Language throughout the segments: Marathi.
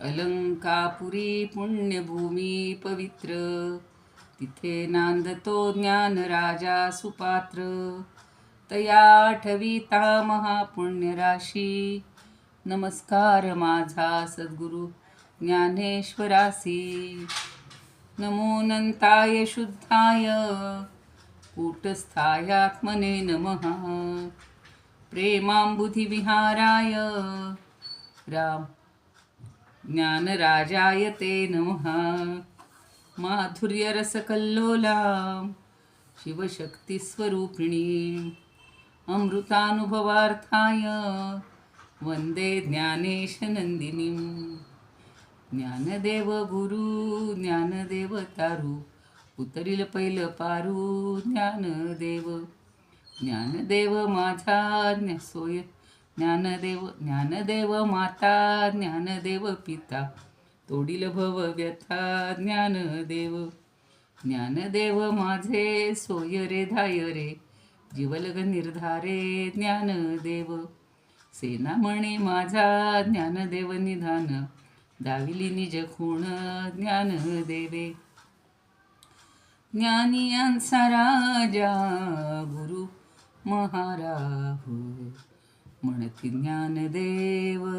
अलंकापुरी पुण्यभूमी पवित्र, तिथे नांदतो ज्ञान राजा सुपात्र. तया आठविता महापुण्यराशी, नमस्कार माझा सद्गुरु ज्ञानेश्वरासी. नमो नंताय शुद्धाय कूटस्थायात्मने नमः. प्रेमांबुधिविहाराय राम ज्ञानराजाय ते नमः. माधुर्यरसकल्लोला शिवशक्तिस्वरूपिणी, अमृतानुभवार्थाय वंदे ज्ञानेशनंदिनीं. ज्ञानदेव गुरु ज्ञानदेव तारू, उतरील पैल पारू ज्ञानदेव. ज्ञानदेव माझा सोय ज्ञानदेव. ज्ञानदेव माता ज्ञानदेव पिता, तोडील भव व्यथा ज्ञानदेव. ज्ञानदेव माझे सोय रे धाय रे, जीवलग निर्धारे ज्ञानदेव. सेनामणी माझा ज्ञानदेव निधान, दाविली निज खूण ज्ञानदेवे. ज्ञानियांचा राजा गुरु महाराहू, म्हणती ज्ञानदेव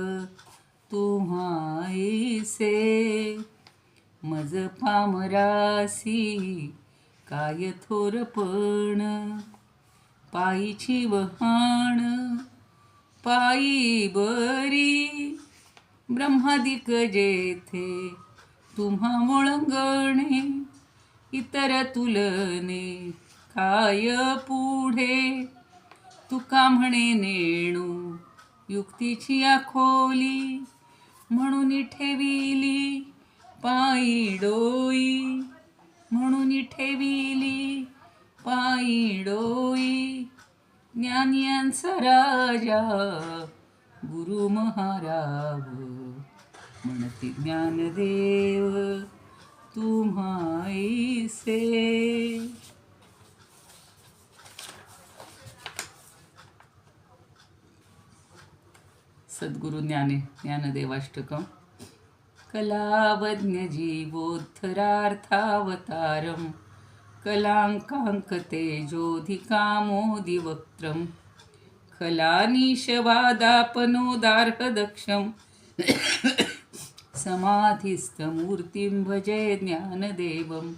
तुम्हाईसे. मज पामरासी काय थोरपण, पायीची वहाण पायी बरी. ब्रह्मादिक जेथे तुम्हा वळंगणे, इतर तुलने काय पुढे. तुका म्हणे नेणू युक्तीची आखोली, म्हणून ठेविली पायी डोई. म्हणून ठेविली पायी डोई. ज्ञानियांचा राजा गुरु महाराज, म्हणती ज्ञानदेव तुम्हाईसे. सद्गुरु ज्ञानदेवाष्टकम्. कलावज्ञ जीवोद्धरार्थावतारं, कलाङ्काङ्कतेजोधिकामोदिवक्त्रं. खलानीशवादापनोदार्हदक्षं, समाधिस्थमूर्तिं भजे ज्ञानदेवं.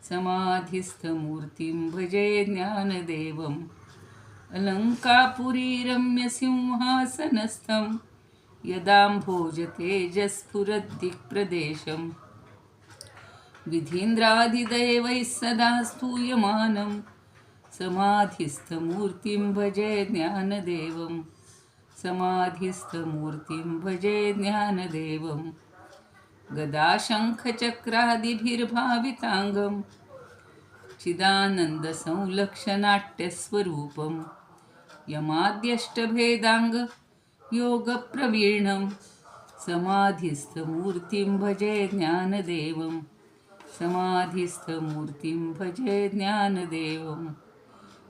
समाधिस्थमूर्तिं भजे ज्ञानदेवम्. अलंकापुरी रम्यसिंहासनस्थं, यदाम्भोजतेजस्फुरद्दिक्प्रदेशं. विधीन्द्रादिदैवैः सदा स्तूयमानं, समाधिस्थमूर्तिं भजे ज्ञानदेवं. समाधिस्थमूर्तिं भजे ज्ञानदेवं. गदाशङ्खचक्रादिभिर्भाविताङ्गं, चिदानन्दसंलक्षनाट्यस्वरूपं. यमाद्यष्टभेदाङ्ग योगप्रवीणं, समाधिस्थमूर्तिं भजे ज्ञानदेवं. समाधिस्थमूर्तिं भजे ज्ञानदेवं.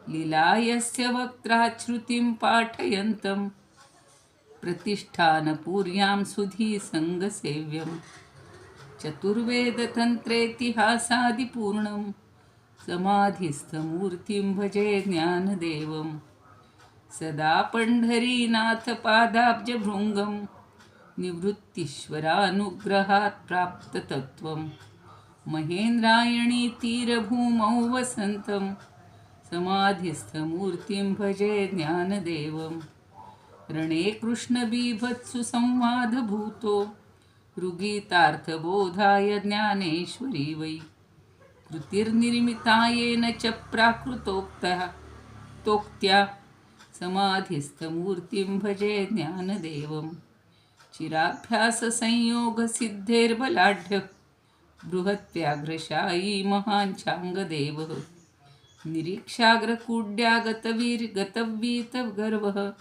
लीलायस्य वक्त्राच्छ्रुतिं पाठयन्तं, प्रतिष्ठानपूर्यां सुधीसङ्गसेव्यं. चतुर्वेदतन्त्रेतिहासादिपूर्णं, समाधिस्थमूर्तिं भजे ज्ञानदेवं. सदा पंढरीनाथपादाब्जभृङ्गं, निवृत्तीश्वरानुग्रहात् प्राप्ततत्त्वं. महेन्द्रायणी तीरभूमौ वसन्तं, समाधिस्थमूर्तिं भजे ज्ञानदेवं. रणे कृष्णबीभत्सु संवादभूतो, ऋगीतार्थबोधाय ज्ञानेश्वरी वै. कृतिर्निर्मितायेन च प्राकृतोक्त्या, समाधिस्थमूर्तिं भजे ज्ञानदेवं. चिराभ्याससंयोगसिद्धेर्बलाढ्य, बृहत्व्याघ्रशायी महाञ्चाङ्गदेवः. निरीक्षाग्रकूड्यागतवीतगर्वः,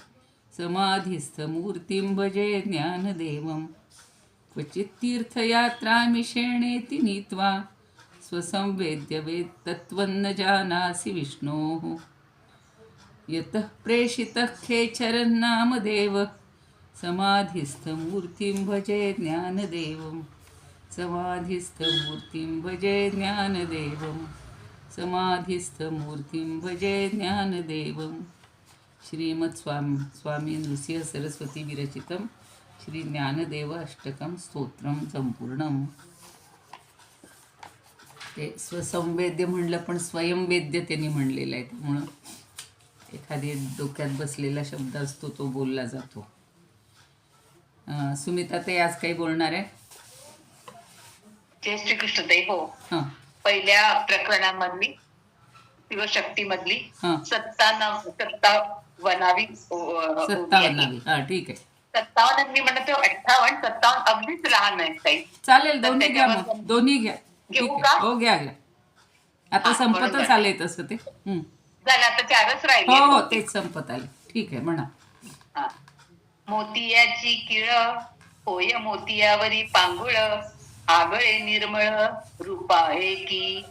समाधिस्थमूर्तिं भजे ज्ञानदेवं. क्वचित्तीर्थयात्रामिषेणेति नीत्वा, स्वसंवेद्यवेत्तत्वं न जानासि विष्णोः. यतः प्रेषितः खेचरन्नामदेवः, समाधिस्थमूर्तिं भजे ज्ञानदेवं समाधिस्थमूर्तिं भजे ज्ञानदेवं समाधिस्थमूर्तिं भजे ज्ञानदेवं स्वामी नृसिंह सरस्वती विरचितं श्री ज्ञानदेव अष्टकं स्तोत्रं संपूर्णं. ते स्वसंवेद्य म्हणलं पण स्वयंवेद्य त्यांनी म्हणलेलं आहे, त्यामुळं एखादी डोक्यात बसलेला शब्द असतो तो बोलला जातो. सुमिता ते आज काही बोलणार आहे? जय श्रीकृष्णताई. हो, हां पहिल्या प्रकरणामधली शिवशक्तीमधली हां सत्तावन्नावी हां ठीक आहे. 57 मी म्हणत 58 57 अगदीच लहान आहे ताई. चालेल, दोन्ही घ्या, मग दोन्ही घ्या. घेऊ ठीक का? आहे, हो घ्या घ्या. आता हां, संपतच बरोबर. आलंय तसं ते. झालं आता 4च हो राहिले. हो तेच संपत आले. ठीक आहे, म्हणा. हा. मोतियाची किळ होय मोतियावरी पांगुळ आगळे निर्मळ रूपा की.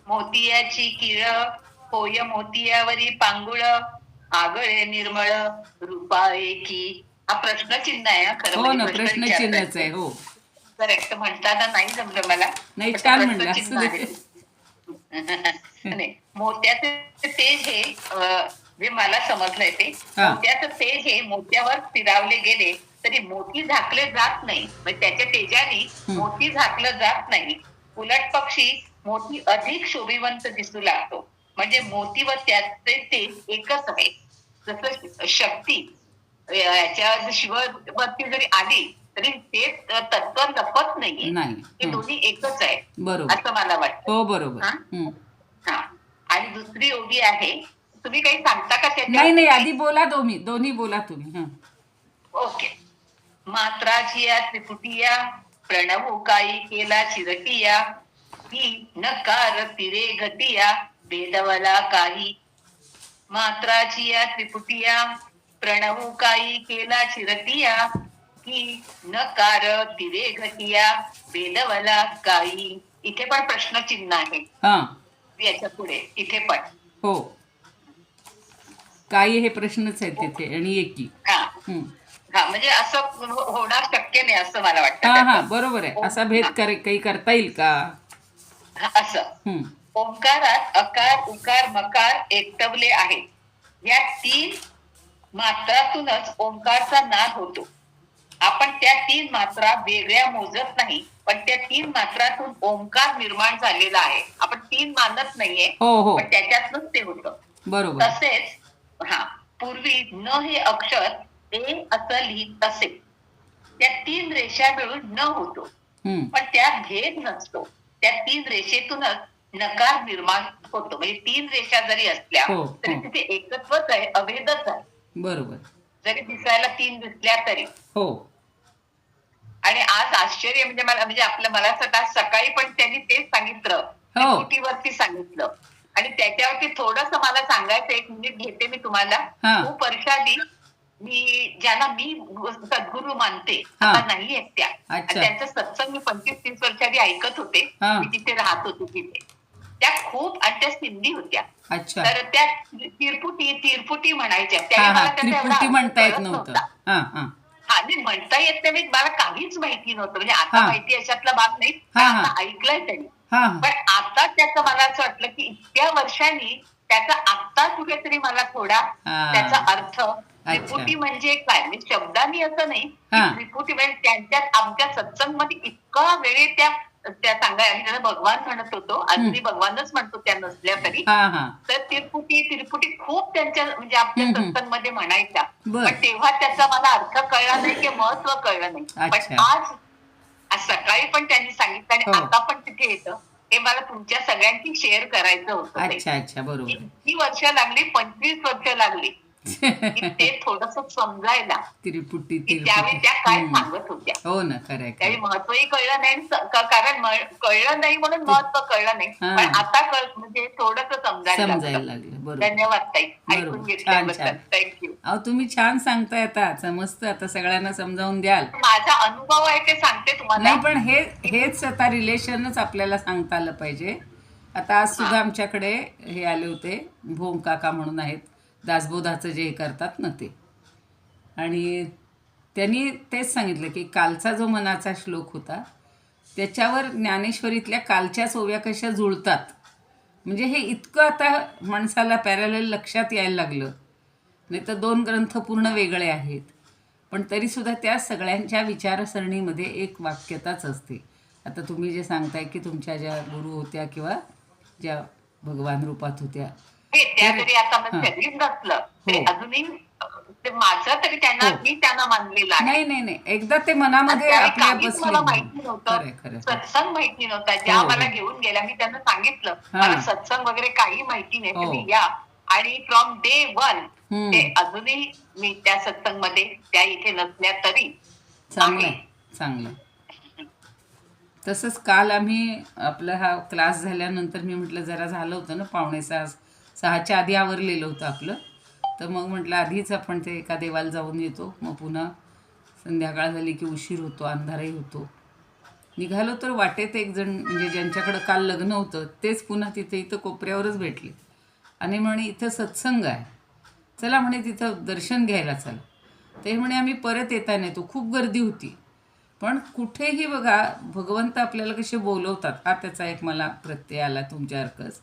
मोतियाची किळ होय मोतियावरी पांगुळ आगळे निर्मळ रूपा की. हा प्रश्नचिन्ह आहे. खरं हो म्हणजे ना, प्रश्न प्रश्नचिन्हच आहे. विचारताय. हो करेक्ट म्हणताना नाही जमलं मला. नाही, पण ते छान म्हणलं. प्रश्नचिन्ह असू आहे. दे. नाही, मोत्याचे तेज हे जे मला समजलंय ते हा. मोत्याचं तेज हे मोत्यावर फिरावले गेले तरी मोती झाकले जात नाही. म्हणजे त्याच्या तेजाने मोती झाकलं जात नाही. उलट पक्षी मोती अधिक शोभिवंत दिसू लागतो. म्हणजे मोती व त्याचे तेज एकच आहे. जसं शक्ती याच्या शिववरती जरी आली तरी ते तत्व लपत नाहीये. नाही. हे दोन्ही एकच आहे बरोबर. असं मला वाटतं. हो बरोबर. हा? हा. आणि दुसरी ओवी आहे. तुम्ही काही सांगता का त्याच्या? नाही नाही, आधी बोला, दोन्ही बोला तुम्ही. ओके. मात्राचिया त्रिपुटिया प्रणवू काही केला चिरटिया ही नकार तिरे घटिया वेदवला काही. मात्राचिया त्रिपुटिया प्रणवू काही केला चिरटिया ही नकार तिरे घटिया वेदवला काही. इथे पण प्रश्नचिन्ह आहे. हा याच्या पुढे इथे पण. हो, काही हे प्रश्नच आहे तिथे आणि एकी. हा हा, म्हणजे असं होणार शक्य नाही असं मला वाटतं. हा हा त्याचं. बरोबर आहे. असा भेद काही करता येईल का? असं ओंकारात अकार उकार मकार एकटवले आहेत. या 3 मात्रातूनच ओंकारचा नाद होतो. आपण त्या 3 मात्रा वेगळ्या मोजत नाही, पण त्या 3 मात्रातून ओंकार निर्माण झालेला आहे. आपण 3 मानत नाहीये, हो हो पण त्याच्यातूनच ते होतं. बरोबर. तसेच पूर्वी न हे अक्षर ए असं लिहित असे. त्या 3 रेषा मिळून न होतो, पण त्यात भेद नसतो. त्या 3 रेषेतूनच नकार निर्माण होतो. म्हणजे 3 रेषा जरी असल्या तरी तिथे एकत्वच आहे, अभेदच आहे. बरोबर. जरी दिसायला 3 दिसल्या तरी. हो. आणि आज आश्चर्य म्हणजे मला आज सकाळी पण त्यांनी तेच सांगितलं, त्रिपुटीवरती सांगितलं. आणि त्याच्यावरती थोडस मला सांगायचं, 1 मिनिट घेते मी तुम्हाला. खूप वर्षाआधी ज्यांना मी सद्गुरू मानते आता नाही आहेत त्या, त्यांचा सत्संग मी 25-30 वर्षाआधी ऐकत होते. मी तिथे राहत होते तिथे. त्या खूप, आणि त्या सिंधी होत्या. तर त्या तिरपुटी म्हणायच्या. त्रिपुटी म्हणता येत नव्हतं. हा, नाही म्हणता येत नाही. मला काहीच माहिती नव्हतं. म्हणजे आता माहिती याच्यातला भाग नाही, आता ऐकलंय त्यांनी. पण आता त्याचं मला असं वाटलं की इतक्या वर्षांनी त्याचा आत्ता कुठेतरी मला थोडा त्याचा अर्थ. त्रिपुटी म्हणजे काय, म्हणजे शब्दांनी असं नाही. त्रिपुटी म्हणजे त्यांच्यात आमच्या सत्संगमध्ये इतका वेळे त्या सांगाय. आम्ही त्यांना भगवान म्हणत होतो, आजही भगवानच म्हणतो त्या नसल्या तरी. तर तिरपुटी खूप त्यांच्या म्हणजे आपल्या सत्संगमध्ये म्हणायच्या. पण तेव्हा त्याचा मला अर्थ कळला नाही किंवा महत्व कळलं नाही. पण आज सकाळी पण त्यांनी सांगितलं आणि आता पण तिथे येतं. हे मला तुमच्या सगळ्यांची शेअर करायचं होतं. अच्छा, बरोबर. किती वर्ष लागली? 25 वर्ष लागली ते थोडस समजायला. त्रिपुटी त्यावेळी त्या काय सांगत होत्या. हो ना, खरं. त्यावेळी महत्वही कळलं नाही, कारण कळलं नाही म्हणून महत्व कळलं नाही. पण आता म्हणजे थोडस समजायला लागलं. धन्यवाद ताई, ऐकून घेतल्याबद्दल. थँक्यू. तुम्ही छान सांगताय. आता मस्त, आता सगळ्यांना समजावून द्याल. माझा अनुभव आहे ते सांगते तुम्हाला. नाही, पण हेच आता रिलेशनच आपल्याला सांगता आलं पाहिजे. आता आज सुद्धा आमच्याकडे हे आले होते, भोंग काका म्हणून आहेत, दासबोधाचं जे करतात ना ते. आणि त्यांनी तेच सांगितलं की कालचा जो मनाचा श्लोक होता त्याच्यावर ज्ञानेश्वरीतल्या कालच्याच ओव्या कशा जुळतात. म्हणजे हे इतकं आता माणसाला पॅरलल लक्षात यायला लागलं. नाही तर 2 ग्रंथ पूर्ण वेगळे आहेत, पण तरीसुद्धा त्या सगळ्यांच्या विचारसरणीमध्ये एक वाक्यताच असते. आता तुम्ही जे सांगताय की तुमच्या ज्या गुरु होत्या किंवा ज्या भगवान रूपात होत्या, त्या तर तरी आता हां, कधीच नसलं ते हो अजूनही ते माझं तरी त्यांना हो, मी त्यांना मानलेलं आहे. नाही नाही नाही, एकदा ते आणि मनामध्ये त्यावेळी आपल्या काहीच बसले मला म्हणून. माहिती नव्हतं, खरंय खरंय खरं. सत्संग माहिती नव्हता. हो ज्या मला हो घेऊन गेल्या मी त्यांना सांगितलं मला हां सत्संग वगैरे काही माहिती नाही, हो तुम्ही या. आणि फ्रॉम डे वन ते हम्म, अजूनही मी त्या सत्संगमध्ये त्या इथे नसल्या तरी चांगलं आहे. आहे चांगलं आहे. तसंच काल आम्ही आपला हा क्लास झाल्यानंतर मी म्हटलं जरा झालं होतं ना 5:45-6च्या आधी आवरलेलं होतं आपलं, तर मग म्हटलं आधीच आपण ते एका देवाला जाऊन येतो, मग पुन्हा संध्याकाळ झाली की उशीर होतो, अंधारही होतो. निघालो तर वाटेत एक जण म्हणजे ज्यांच्याकडं काल लग्न होतं तेच पुन्हा तिथे इथं कोपऱ्यावरच भेटले आणि म्हणे इथं सत्संग आहे, चला म्हणे तिथं दर्शन घ्यायला चला. ते म्हणे आम्ही परत येताना येतो, खूप गर्दी होती. पण कुठेही बघा भगवंत आपल्याला कसे बोलवतात, हा त्याचा एक मला प्रत्यय आला तुमच्यासारखंच.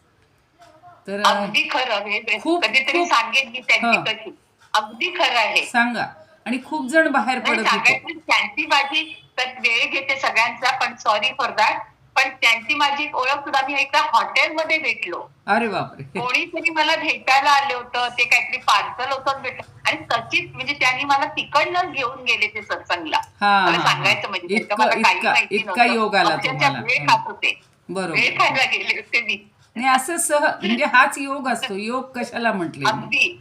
तर अगदी खरं. हे खूप कधीतरी खूप सांगेन मी त्यांची हां, कशी. अगदी खरं आहे. सांगा. आणि खूप जण बाहेर नाही पडत होते. सांगायची त्यांची माझी तर वेळ घेते सगळ्यांचा, पण सॉरी फॉर दॅट. पण त्यांची माझी ओळख सुद्धा मी एकदा हॉटेलमध्ये भेटलो. अरे बापरे. कोणीतरी मला भेटायला आले होतं, ते काहीतरी पार्सल होतं भेटलं आणि तशीच म्हणजे त्यांनी मला तिकडनंच घेऊन गेले ते सत्संगला. हां मला हां हां, सांगायचं म्हणजे त्याचं इतकं मला काही इतका माहिती इतका नव्हतं. योग आला अक्षरशः तुम्हाला. वेळ हं, खात होते. वेळ बरोबर. खायला गेले होते मी. नाही असं म्हणजे हाच योग असतो. योग कशाला म्हटले मी. अगदी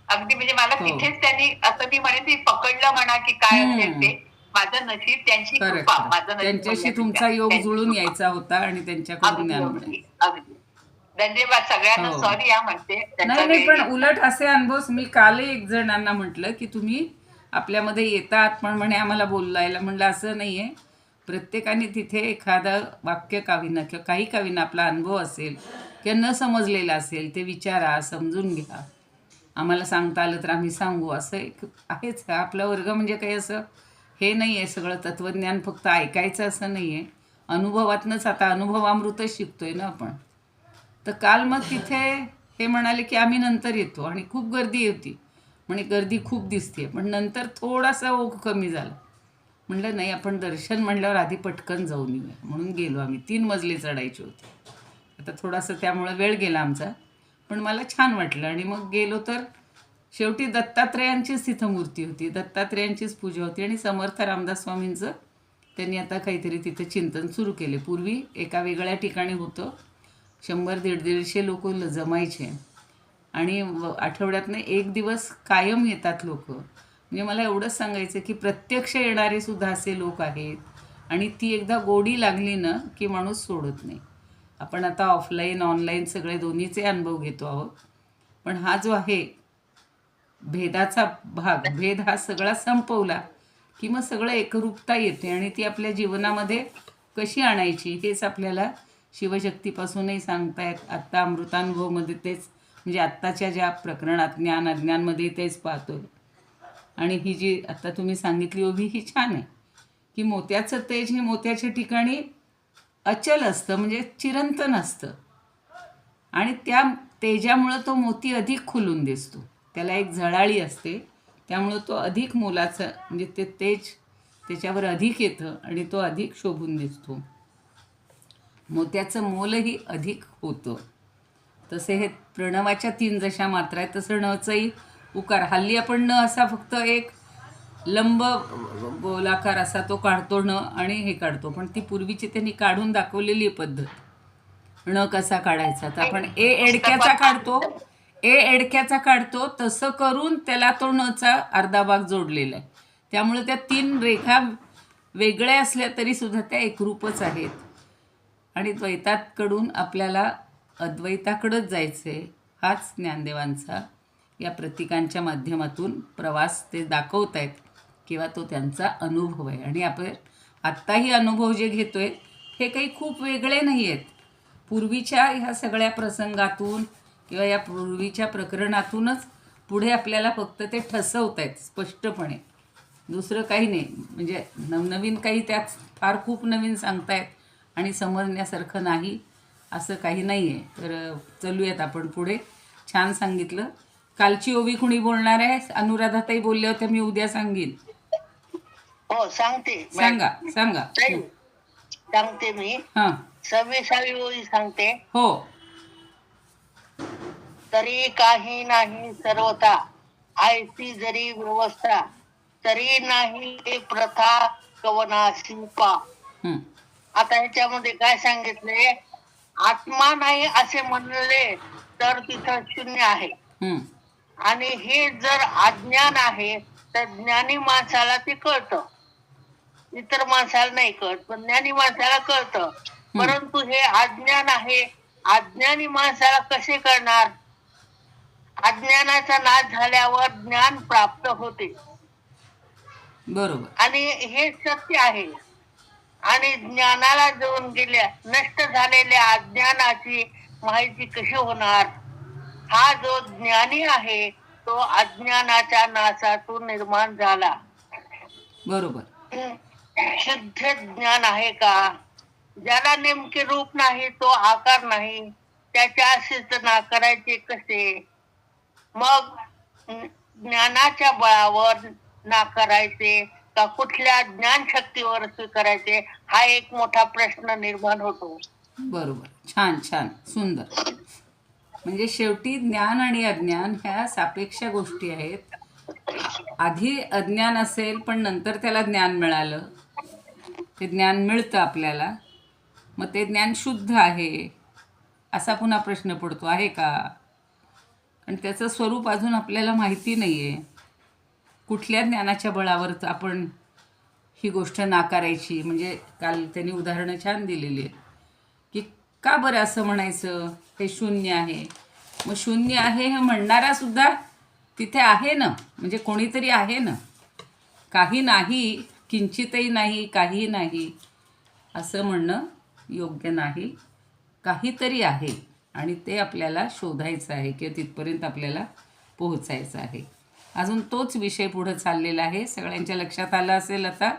अगदी म्हणजे मला हो. तिथेच त्यांनी असं मी म्हणेन ती पकडलं म्हणा की काय असेल हम्म, ते. माझं नशीब त्यांची खरं कृपा, खरं. माझं नशीब त्यांच्याशी म्हणण्यापेक्षा तुमचा योग त्यांची जुळून कृपा. यायचा होता आणि त्यांच्याकडून अगदी ज्ञान अगदी मिळायचं. अगदी धन्यवाद सगळ्यांना. हो. सॉरी या म्हणते त्यांचा नाही नाही, वेळ पण घेतला. उलट असे अनुभव मी कालही एक जणांना म्हटलं की तुम्ही आपल्यामध्ये येतात पण म्हणे आम्हाला बोलायला. म्हणलं असं नाही आहे, प्रत्येकाने तिथे एखादं वाक्य कावीनं किंवा काही कावीनं आपला अनुभव असेल किंवा न समजलेला असेल ते विचारा, समजून घ्या, आम्हाला सांगता आलं तर आम्ही सांगू, असं एक आहेच. आपला वर्ग म्हणजे काही असं हे नाही आहे सगळं तत्त्वज्ञान फक्त ऐकायचं असं नाही आहे. अनुभवातनंच आता अनुभवामृतच शिकतोय ना आपण. तर काल मग तिथे हे म्हणाले की आम्ही नंतर येतो आणि खूप गर्दी होती. म्हणे गर्दी खूप दिसते, पण नंतर थोडासा ओघ कमी झाला. म्हणलं नाही आपण दर्शन म्हणल्यावर आधी पटकन जाऊन येऊया, म्हणून गेलो आम्ही. 3 मजले चढायचे होते. आता थोडासा त्यामुळं वेळ गेला आमचा, पण मला छान वाटलं. आणि मग गेलो तर शेवटी दत्तात्रेयांचीच तिथं मूर्ती होती, दत्तात्रेयांचीच पूजा होती आणि समर्थ रामदास स्वामींचं त्यांनी आता काहीतरी तिथं चिंतन सुरू केले. पूर्वी एका वेगळ्या ठिकाणी होतं, 100-150 लोक जमायचे आणि आठवड्यातनं एक दिवस कायम येतात लोक. म्हणजे मला एवढंच सांगायचं की प्रत्यक्ष येणारे सुद्धा असे लोक आहेत आणि ती एकदा गोडी लागली ना की माणूस सोडत नाही. आपण आता ऑफलाईन ऑनलाईन सगळे दोन्हीचे अनुभव घेतो आहोत, पण हा जो आहे भेदाचा भाग, भेद हा सगळा संपवला की मग सगळं एकरूपता येते आणि ती आपल्या जीवनामध्ये कशी आणायची हेच आपल्याला शिवशक्तीपासूनही सांगतायत. आत्ता अमृतानुभवमध्ये तेच, म्हणजे आत्ताच्या ज्या प्रकरणात ज्ञान अज्ञानमध्ये तेच पाहतो. आणि ही जी आत्ता तुम्ही सांगितली ओवी ही छान आहे की मोत्याचं तेज हे मोत्याच्या ठिकाणी अचल असतं, म्हणजे चिरंतन असतं आणि त्या तेजामुळं तो मोती अधिक खुलून दिसतो. त्याला एक झळाळी असते, त्यामुळं तो अधिक मोलाचं, म्हणजे ते तेज त्याच्यावर अधिक येतं आणि तो अधिक शोभून दिसतो. मोत्याचं मोलही अधिक होतं. तसे हे प्रणवाच्या 3 जशा मात्रा आहेत तसं णचंही उकार. हल्ली आपण न असा फक्त एक लंब गोलाकार असा तो काढतो न आणि हे काढतो, पण ती पूर्वीची त्यांनी काढून दाखवलेली पद्धत. ण कसा काढायचा तर आपण ए एडक्याचा काढतो, ए एडक्याचा काढतो, तसं करून त्याला तो णचा अर्धा भाग जोडलेला आहे. त्यामुळे त्या 3 रेखा वेगळ्या असल्या तरीसुद्धा त्या एकरूपच आहेत. आणि द्वैताकडून आपल्याला अद्वैताकडंच जायचं आहे, हाच ज्ञानदेवांचा या प्रतीकांच्या माध्यमातून प्रवास ते दाखवत आहेत किंवा तो त्यांचा अनुभव आहे. आणि आपण आत्ताही अनुभव जे घेतो आहे हे काही खूप वेगळे नाही आहेत. पूर्वीच्या ह्या सगळ्या प्रसंगातून किंवा या पूर्वीच्या प्रकरणातूनच पुढे आपल्याला फक्त ते ठसवत आहेत स्पष्टपणे. दुसरं काही नाही. म्हणजे नवनवीन काही त्यात फार खूप नवीन सांगतायत आणि समजण्यासारखं नाही असं काही नाही आहे. तर चलूयात आपण पुढे. छान सांगितलं. कालची ओवी कुणी बोलणार आहे? अनुराधाताई बोलल्या होत्या, मी उद्या सांगेन. हो सांगते सांगा सांगा. ताई, सांगते मी. हां. 26वी ओळी सांगते. हो. तरी काही नाही सर्वथा, आयती जरी व्यवस्था, तरी नाही हे प्रथा कवनाशी पा. हं, आता ह्याच्यामध्ये काय सांगितले, आत्मा नाही असे म्हणले तर तिथं शून्य आहे. हं. आणि हे जर अज्ञान आहे तर ज्ञानी माणसाला ते कळतं, इतर माणसाला नाही कळत, पण ज्ञानी माणसाला कळतं. परंतु हे अज्ञान आहे, अज्ञानी माणसाला कसे करणार? अज्ञानाचा नाश झाल्यावर ज्ञान प्राप्त होते बरोबर. आणि हे सत्य आहे. आणि ज्ञानाला जोडून गेल्या नष्ट झालेल्या अज्ञानाची माहिती कशी होणार? हा जो ज्ञानी आहे तो अज्ञानाच्या नाशातून निर्माण झाला. बरोबर. शुद्ध ज्ञान आहे का? ज्याला नेमके रूप नाही, तो आकार नाही, त्याच्या सिद्ध करायचे कसे? मग ज्ञानाच्या बळावर नाकारायचे का कुठल्या ज्ञान शक्तीवर स्वीकारायचे, हा एक मोठा प्रश्न निर्माण होतो. बरोबर. छान छान, सुंदर. म्हणजे शेवटी ज्ञान आणि अज्ञान ह्या सापेक्ष गोष्टी आहेत. आधी अज्ञान असेल पण नंतर त्याला ज्ञान मिळालं, ते ज्ञान मिळतं आपल्याला, मग ते ज्ञान शुद्ध आहे असा पुन्हा प्रश्न पडतो, आहे का? आणि त्याचं स्वरूप अजून आपल्याला माहिती नाही आहे. कुठल्या ज्ञानाच्या बळावर आपण ही गोष्ट नाकारायची? म्हणजे काल त्यांनी उदाहरणं छान दिलेली आहेत की का बरं असं म्हणायचं हे शून्य आहे. मग शून्य आहे हे म्हणणारासुद्धा तिथे आहे ना, म्हणजे कोणीतरी आहे ना. काही नाही, किंचितही नाही, काही नाही असं म्हणणं योग्य नाही. काहीतरी आहे आणि ते आपल्याला शोधायचं आहे किंवा तिथपर्यंत आपल्याला पोहोचायचं आहे. अजून तोच विषय पुढं चाललेला आहे. सगळ्यांच्या लक्षात आलं असेल आता.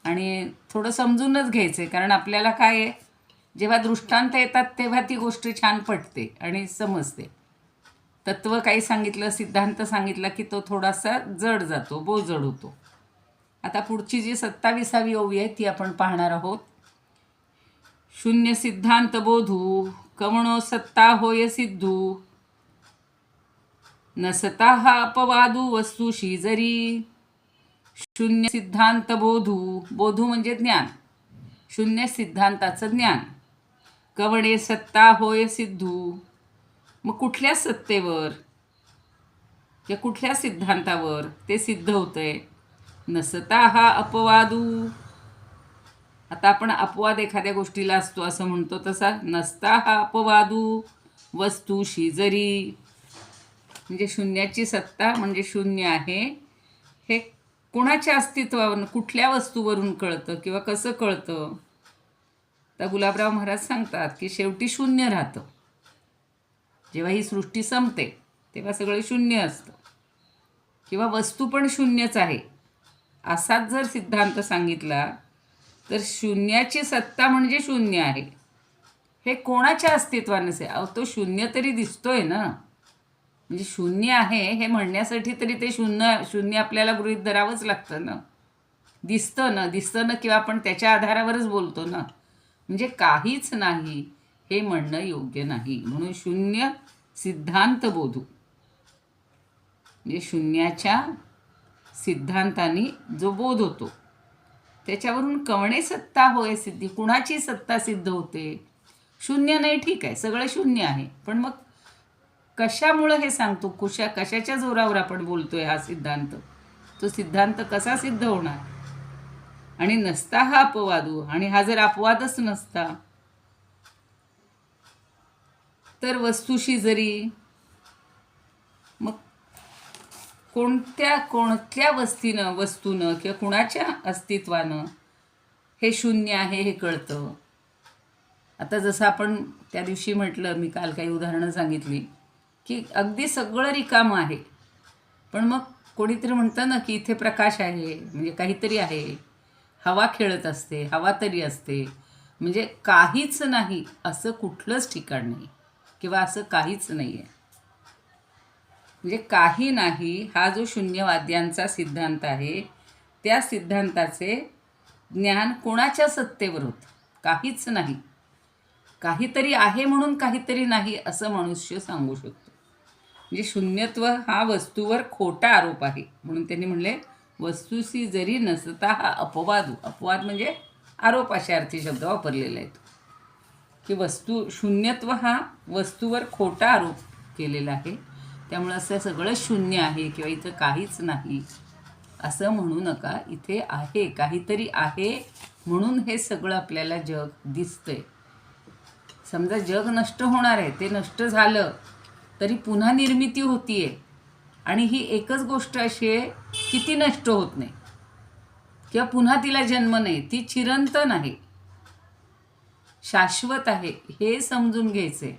आणि थोडं समजूनच घ्यायचं आहे, कारण आपल्याला काय आहे, जेव्हा दृष्टांत येतात तेव्हा ती गोष्ट छान पटते आणि समजते. तत्त्व काही सांगितलं, सिद्धांत सांगितला की तो थोडासा जड जातो, बोजड होतो. आता पुढची जी 27वी ओवी आहे ती आपण पाहणार आहोत. शून्य सिद्धांत बोधू, कवणो सत्ता होय सिद्धू, नसता हा अपवादू वस्तूशी जरी. शून्य सिद्धांत बोधू, बोधू म्हणजे ज्ञान, शून्य सिद्धांताचं ज्ञान. कवणे सत्ता होय सिद्धू, मग कुठल्या सत्तेवर या कुठल्या सिद्धांतावर ते सिद्ध होतंय? नसता हा अपवादू. आता आपण अपवाद एखाद्या गोष्टीला असतो असं म्हणतो तसा, नसता हा अपवादू वस्तूशी जरी. म्हणजे शून्याची सत्ता म्हणजे शून्य आहे हे कोणाच्या अस्तित्वावरून, कुठल्या वस्तूवरून कळतं किंवा कसं कळतं? तर गुलाबराव महाराज सांगतात की शेवटी शून्य राहतं. जेव्हा ही सृष्टी संपते तेव्हा सगळं शून्य असतं, किंवा वस्तू पण शून्यच आहे असाच जर सिद्धांत सांगितला तर शून्याची सत्ता म्हणजे शून्य आहे हे कोणाच्या अस्तित्वानेच आहे? अहो, तो शून्य तरी दिसतोय ना. म्हणजे शून्य आहे हे म्हणण्यासाठी तरी ते शून्य आपल्याला गृहीत धरावंच लागतं ना. दिसतं ना किंवा आपण त्याच्या आधारावरच बोलतो ना. म्हणजे काहीच नाही हे म्हणणं योग्य नाही. म्हणून शून्य सिद्धांत बोधू, म्हणजे शून्याच्या सिद्धांतानी जो बोध होतो त्याच्यावरून कवणे सत्ता होय सिद्धी. कुणाची सत्ता सिद्ध होते? शून्य नाही, ठीक आहे, सगळं शून्य आहे, पण मग कशामुळं हे सांगतो? कशाच्या जोरावर आपण बोलतोय हा सिद्धांत? तो सिद्धांत कसा सिद्ध होणार? आणि नसता हा अपवादू, आणि हा जर अपवादच नसता तर वस्तूशी जरी, मग कोणत्या वस्तूनं किंवा कुणाच्या अस्तित्वानं हे शून्य आहे हे कळतं? आता जसं आपण त्या दिवशी म्हटलं, मी काल काही उदाहरणं सांगितली की अगदी सगळं रिकामं आहे, पण मग कोणीतरी म्हणतं ना की इथे प्रकाश आहे, म्हणजे काहीतरी आहे, हवा खेळत असते, हवा तरी असते, म्हणजे काहीच नाही असं कुठलंच ठिकाण नाही किंवा असं काहीच नाही आहे. म्हणजे काही नाही हा जो शून्यवाद्यांचा सिद्धांत आहे, त्या सिद्धांताचे ज्ञान कोणाच्या सत्तेवर होतं? काहीच नाही. काहीतरी आहे म्हणून काहीतरी नाही असं मनुष्य सांगू शकतो. म्हणजे शून्यत्व हा वस्तूवर खोटा आरोप आहे, म्हणून त्यांनी म्हणले वस्तूसी जरी नसता हा अपवाद. अपवाद म्हणजे आरोप अशा अर्थी शब्द वापरलेला आहे, की शून्यत्व हा वस्तूवर खोटा आरोप केलेला आहे. त्यामुळे असं सगळं शून्य आहे किंवा इथं काहीच नाही असं म्हणू नका. इथे आहे, काहीतरी आहे म्हणून हे सगळं आपल्याला जग दिसतंय. समजा जग नष्ट होणार आहे, ते नष्ट झालं तरी पुन्हा निर्मिती होतीये, आणि ही एकच गोष्ट अशी आहे की ती नष्ट होत नाही किंवा पुन्हा तिला जन्म नाही, ती चिरंतन आहे, शाश्वत आहे, हे समजून घ्यायचं आहे.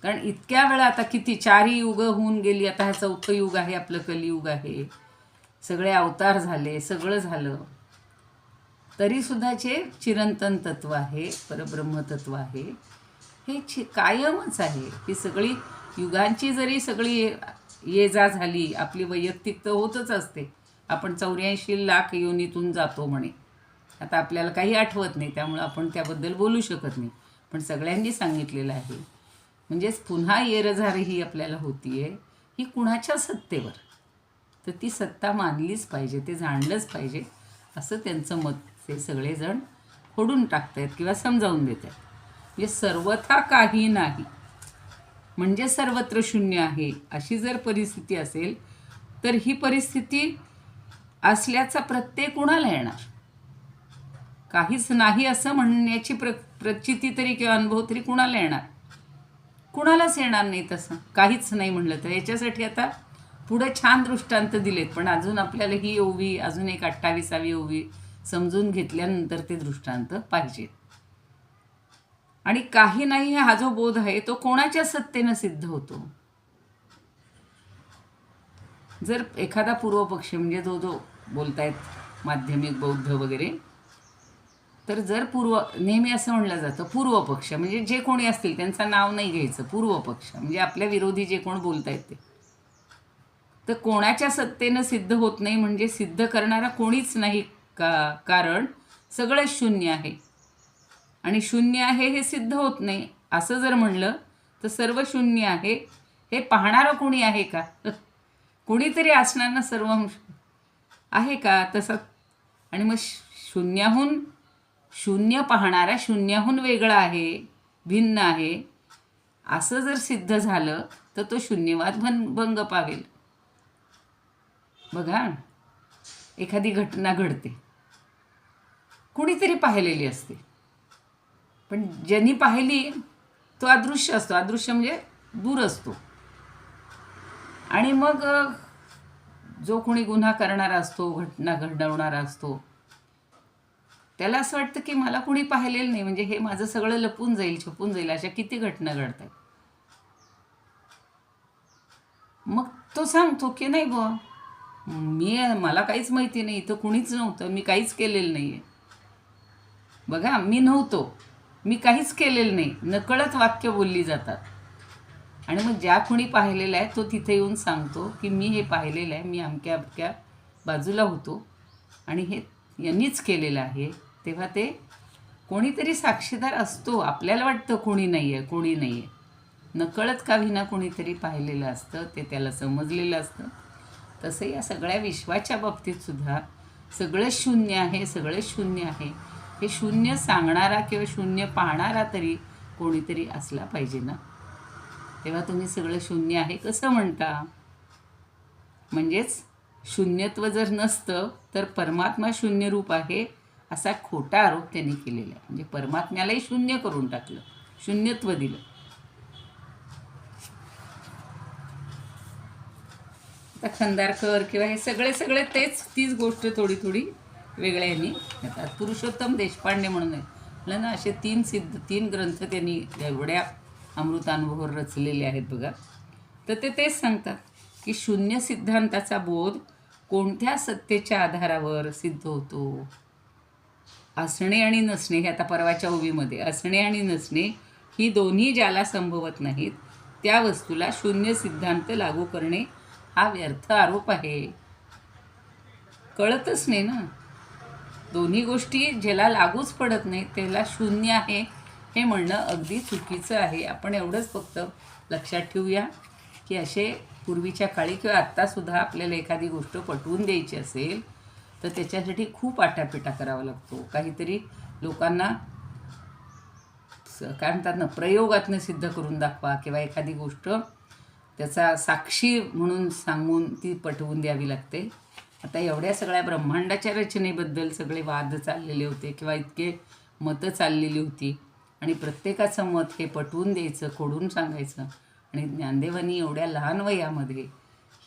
कारण इतक्या वेळा आता किती 4 युग होऊन गेली, आता हा 4थं युग आहे, आपलं कलियुग आहे, सगळे अवतार झाले, सगळं झालं, तरीसुद्धा जे चिरंतन तत्व आहे, परब्रह्म तत्व आहे, हे कायमच आहे. ही सगळी युगांची जरी सगळी ये जा झाली, आपली वैयक्तिक तर होतच असते. आपण 84 लाख योनीतून जातो म्हणे. आता आपल्याला काही आठवत नाही, त्यामुळं आपण त्याबद्दल बोलू शकत नाही, पण सगळ्यांनी सांगितलेलं आहे. म्हणजेच पुन्हा येरझार ही आपल्याला होती आहे, ही कुणाच्या सत्तेवर? तर ती सत्ता मानलीच पाहिजे, ते जाणलंच पाहिजे, असं त्यांचं मत ते सगळेजण फोडून टाकत आहेत किंवा समजावून देत आहेत. म्हणजे सर्वथा काही नाही म्हणजे सर्वत्र शून्य आहे, अशी जर परिस्थिती असेल तर ही परिस्थिती असल्याचा प्रत्यय कुणाला येणार? काहीच नाही असं म्हणण्याची प्रचिती तरी किंवा अनुभव तरी कुणाला येणार? कुणालाच येणार नाही. तसं काहीच नाही म्हणलं तर याच्यासाठी आता पुढे छान दृष्टांत दिलेत, पण अजून आपल्याला ही ओवी, अजून एक 28वी ओवी समजून घेतल्यानंतर ते दृष्टांत पाहिजेत. आणि काही नाही हा जो बोध आहे तो कोणाच्या सत्तेनं सिद्ध होतो? जर एखादा पूर्वपक्ष, म्हणजे जो बोलतायत माध्यमिक बौद्ध वगैरे, तर जर नेहमी असं म्हणलं जातं पूर्वपक्ष म्हणजे जे कोणी असतील त्यांचं नाव नाही घ्यायचं, पूर्वपक्ष म्हणजे आपल्या विरोधी जे कोण बोलतायत ते, तर कोणाच्या सत्तेनं सिद्ध होत नाही म्हणजे सिद्ध करणारा कोणीच नाही कारण सगळं शून्य आहे, आणि शून्य आहे हे सिद्ध होत नाही. असं जर म्हणलं तर सर्व शून्य आहे हे पाहणारं कोणी आहे का? कोणीतरी असणार ना, सर्व आहे का तसं? आणि मग शून्य पाहणारा शून्याहून वेगळा आहे, भिन्न आहे, असं जर सिद्ध झालं तर तो शून्यवाद भंग पावेल. बघा, एखादी घटना घडते, कुणीतरी पाहिलेली असते, पण ज्यांनी पाहिली तो अदृश्य असतो. अदृश्य म्हणजे दूर असतो. आणि मग जो कोणी गुन्हा करणारा असतो, घटना घडवणारा असतो, त्याला असं वाटतं की मला कुणी पाहिलेलं नाही, म्हणजे हे माझं सगळं लपून जाईल, छपून जाईल. अशा किती घटना घडतात. मग तो सांगतो की नाही बुवा, मला काहीच माहिती नाही, इथं कुणीच नव्हतं, मी काहीच केलेलं नाही आहे. बघा, मी नव्हतो, मी काहीच केलेलं नाही, नकळत वाक्य बोलली जातात. आणि मग ज्या कोणी पाहिलेलं आहे तो तिथे येऊन सांगतो की मी हे पाहिलेलं आहे, मी अमक्या अमक्या बाजूला होतो आणि हे यांनीच केलेलं आहे. तेव्हा ते कोणीतरी साक्षीदार असतो. आपल्याला वाटतं कोणी नाही आहे, कोणी नाही आहे, नकळत का विना कोणीतरी पाहिलेलं असतं, ते त्याला समजलेलं असतं. तसं या सगळ्या विश्वाच्या बाबतीतसुद्धा सगळं शून्य आहे, सगळं शून्य आहे, हे शून्य सांगणारा किंवा शून्य पाहणारा तरी कोणीतरी असला पाहिजे ना. तेव्हा तुम्ही सगळं शून्य आहे कसं म्हणता? म्हणजेच शून्यत्व जर नसतं तर परमात्मा शून्य रूप आहे असा खोटा आरोप त्यांनी केलेला आहे. म्हणजे परमात्म्यालाही शून्य करून टाकलं, शून्यत्व दिलं. आता खंदारकर किंवा हे सगळे तीच गोष्ट थोडी वेगळ्या यांनी घेतात. पुरुषोत्तम देशपांडे म्हणून म्हटलं ना, असे 3 ग्रंथ त्यांनी एवढ्या अमृतानुभवावर रचलेले आहेत बघा. तर ते तेच सांगतात की शून्य सिद्धांताचा बोध कोणत्या सत्तेच्या आधारावर सिद्ध होतो? असणे आणि नसणे, हे आता परवाच्या ओवीमध्ये असणे आणि नसणे ही दोन्ही ज्याला संभवत नाहीत त्या वस्तूला शून्य सिद्धांत लागू करणे हा व्यर्थ आरोप आहे. कळतच नाही ना. दोन्ही गोष्टी ज्याला लागूच पडत नाही त्याला शून्य आहे हे म्हणणं अगदी चुकीचं आहे. आपण एवढंच फक्त लक्षात ठेवूया की असे पूर्वीच्या काळी किंवा आत्तासुद्धा आपल्याला एखादी गोष्ट पटवून द्यायची असेल तर त्याच्यासाठी खूप आटापिटा करावा लागतो. काहीतरी लोकांना काय म्हणतात ना, प्रयोगातनं सिद्ध करून दाखवा किंवा एखादी गोष्ट त्याचा साक्षी म्हणून सांगून ती पटवून द्यावी लागते. आता एवढ्या सगळ्या ब्रह्मांडाच्या रचनेबद्दल सगळे वाद चाललेले होते किंवा इतके मतं चाललेली होती आणि प्रत्येकाचं मत हे पटवून द्यायचं, खोडून सांगायचं. आणि ज्ञानदेवांनी एवढ्या लहान वयामध्ये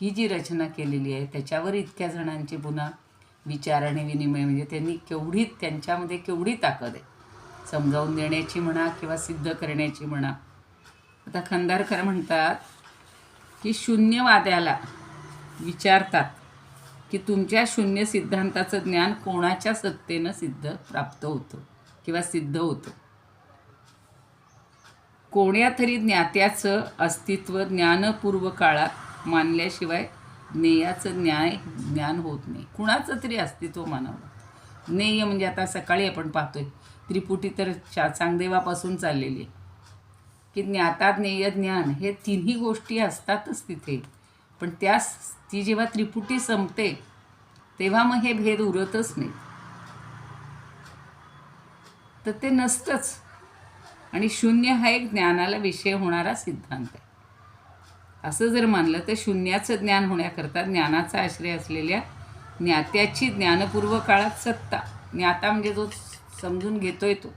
ही जी रचना केलेली आहे त्याच्यावर इतक्या जणांचे पुन्हा विचार आणि विनिमय, म्हणजे त्यांच्यामध्ये केवढी ताकद आहे समजावून देण्याची म्हणा किंवा सिद्ध करण्याची म्हणा. आता खंदारकर म्हणतात की शून्यवाद्याला विचारतात की तुमच्या शून्य सिद्धांताचं ज्ञान कोणाच्या सत्तेनं प्राप्त होतं किंवा सिद्ध होतं? कोण्या तरी ज्ञात्याचं अस्तित्व ज्ञानपूर्व काळात मानल्याशिवाय ज्ञेयाचं ज्ञान होत नाही. कुणाचं तरी अस्तित्व मानावं. ज्ञेय म्हणजे आता सकाळी आपण पाहतोय त्रिपुटी तर चांगदेवापासून चाललेली आहे की ज्ञाता ज्ञेय ज्ञान हे तिन्ही गोष्टी असतातच तिथे. पण ती जेव्हा त्रिपुटी संपते तेव्हा मग हे भेद उरतच नाही, तर ते नसतंच. आणि शून्य हा एक ज्ञानाला विषय होणारा सिद्धांत आहे. असं जर मानलं तर शून्याचं ज्ञान होण्याकरता ज्ञानाचा आश्रय असलेल्या ज्ञात्याची ज्ञानपूर्व काळात सत्ता, ज्ञाता म्हणजे जो समजून घेतोय तो,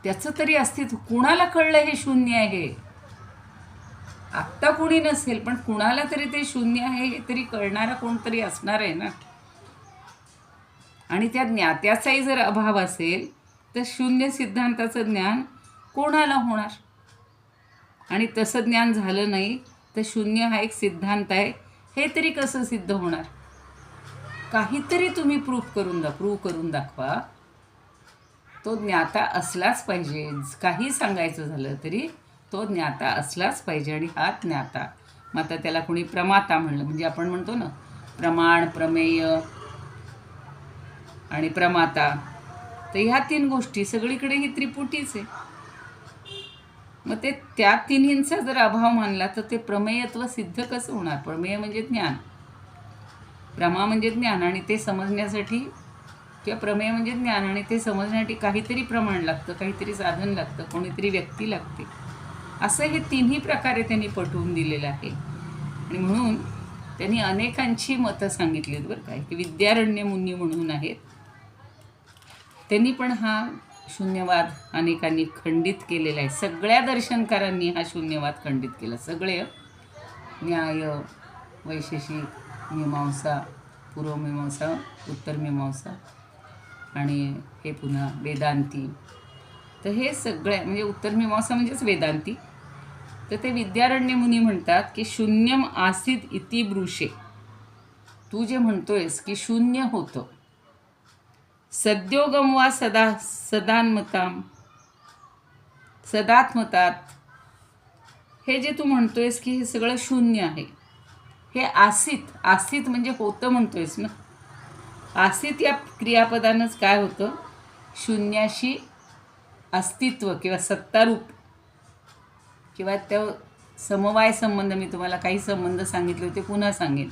त्याचं तरी अस्तित्व कुणाला कळलं हे शून्य आहे. आत्ता कुणी नसेल पण कुणाला तरी ते शून्य आहे हे तरी कळणारा कोणतरी असणार आहे ना. आणि त्या ज्ञात्याचाही जर अभाव असेल तर शून्य सिद्धांताचं ज्ञान कोणाला होणार? आणि तसं ज्ञान झालं नाही तर शून्य हा एक सिद्धांत आहे हे तरी कसं सिद्ध होणार? काहीतरी तुम्ही प्रूव्ह करून दाखवा. तो ज्ञाता असलाच पाहिजे. काही सांगायचं झालं तरी तो ज्ञाता असलाच पाहिजे. आणि हा ज्ञाता, मग आता त्याला कोणी प्रमाता म्हणलं, म्हणजे आपण म्हणतो ना प्रमाण, प्रमेय आणि प्रमाता, तर ह्या तीन गोष्टी सगळीकडे ही त्रिपुटीच आहे. मग ते त्या तिन्हींचा जर अभाव मानला तर ते प्रमेयत्व सिद्ध कसं होणार? प्रमेय म्हणजे ज्ञान, प्रमा म्हणजे ज्ञान, आणि ते समजण्यासाठी किंवा प्रमेय म्हणजे ज्ञान आणि ते समजण्यासाठी काहीतरी प्रमाण लागतं, काहीतरी साधन लागतं, कोणीतरी व्यक्ती लागते. असं हे तिन्ही प्रकारे त्यांनी पटवून दिलेलं आहे. आणि म्हणून त्यांनी अनेकांची मतं सांगितलीत बरं काय, की विद्यारण्य मुनी म्हणून आहेत. त्यांनी पण हा शून्यवाद अनेकांनी खंडित केलेला आहे. सगळ्या दर्शनकारांनी हा शून्यवाद खंडित केला. सगळे, न्याय, वैशेषिक, मीमांसा, पूर्वमीमांसा, उत्तरमीमांसा आणि हे पुन्हा वेदांती. तर हे सगळे म्हणजे उत्तरमीमांसा म्हणजेच वेदांती. तर ते विद्यारण्य मुनी म्हणतात की शून्यम आसीद इति ब्रूषे. तू जे म्हणतोयस की शून्य होतं, सद्योगम वा सदात्मतात, हे जे तू म्हणतोयस की हे सगळं शून्य आहे, हे आसीत म्हणजे होतं म्हणतोयस ना. आसीत या क्रियापदानंच काय होतं? शून्याशी अस्तित्व किंवा सत्तारूप किंवा त्या समवाय संबंध, मी तुम्हाला काही संबंध सांगितले होते, पुन्हा सांगेन.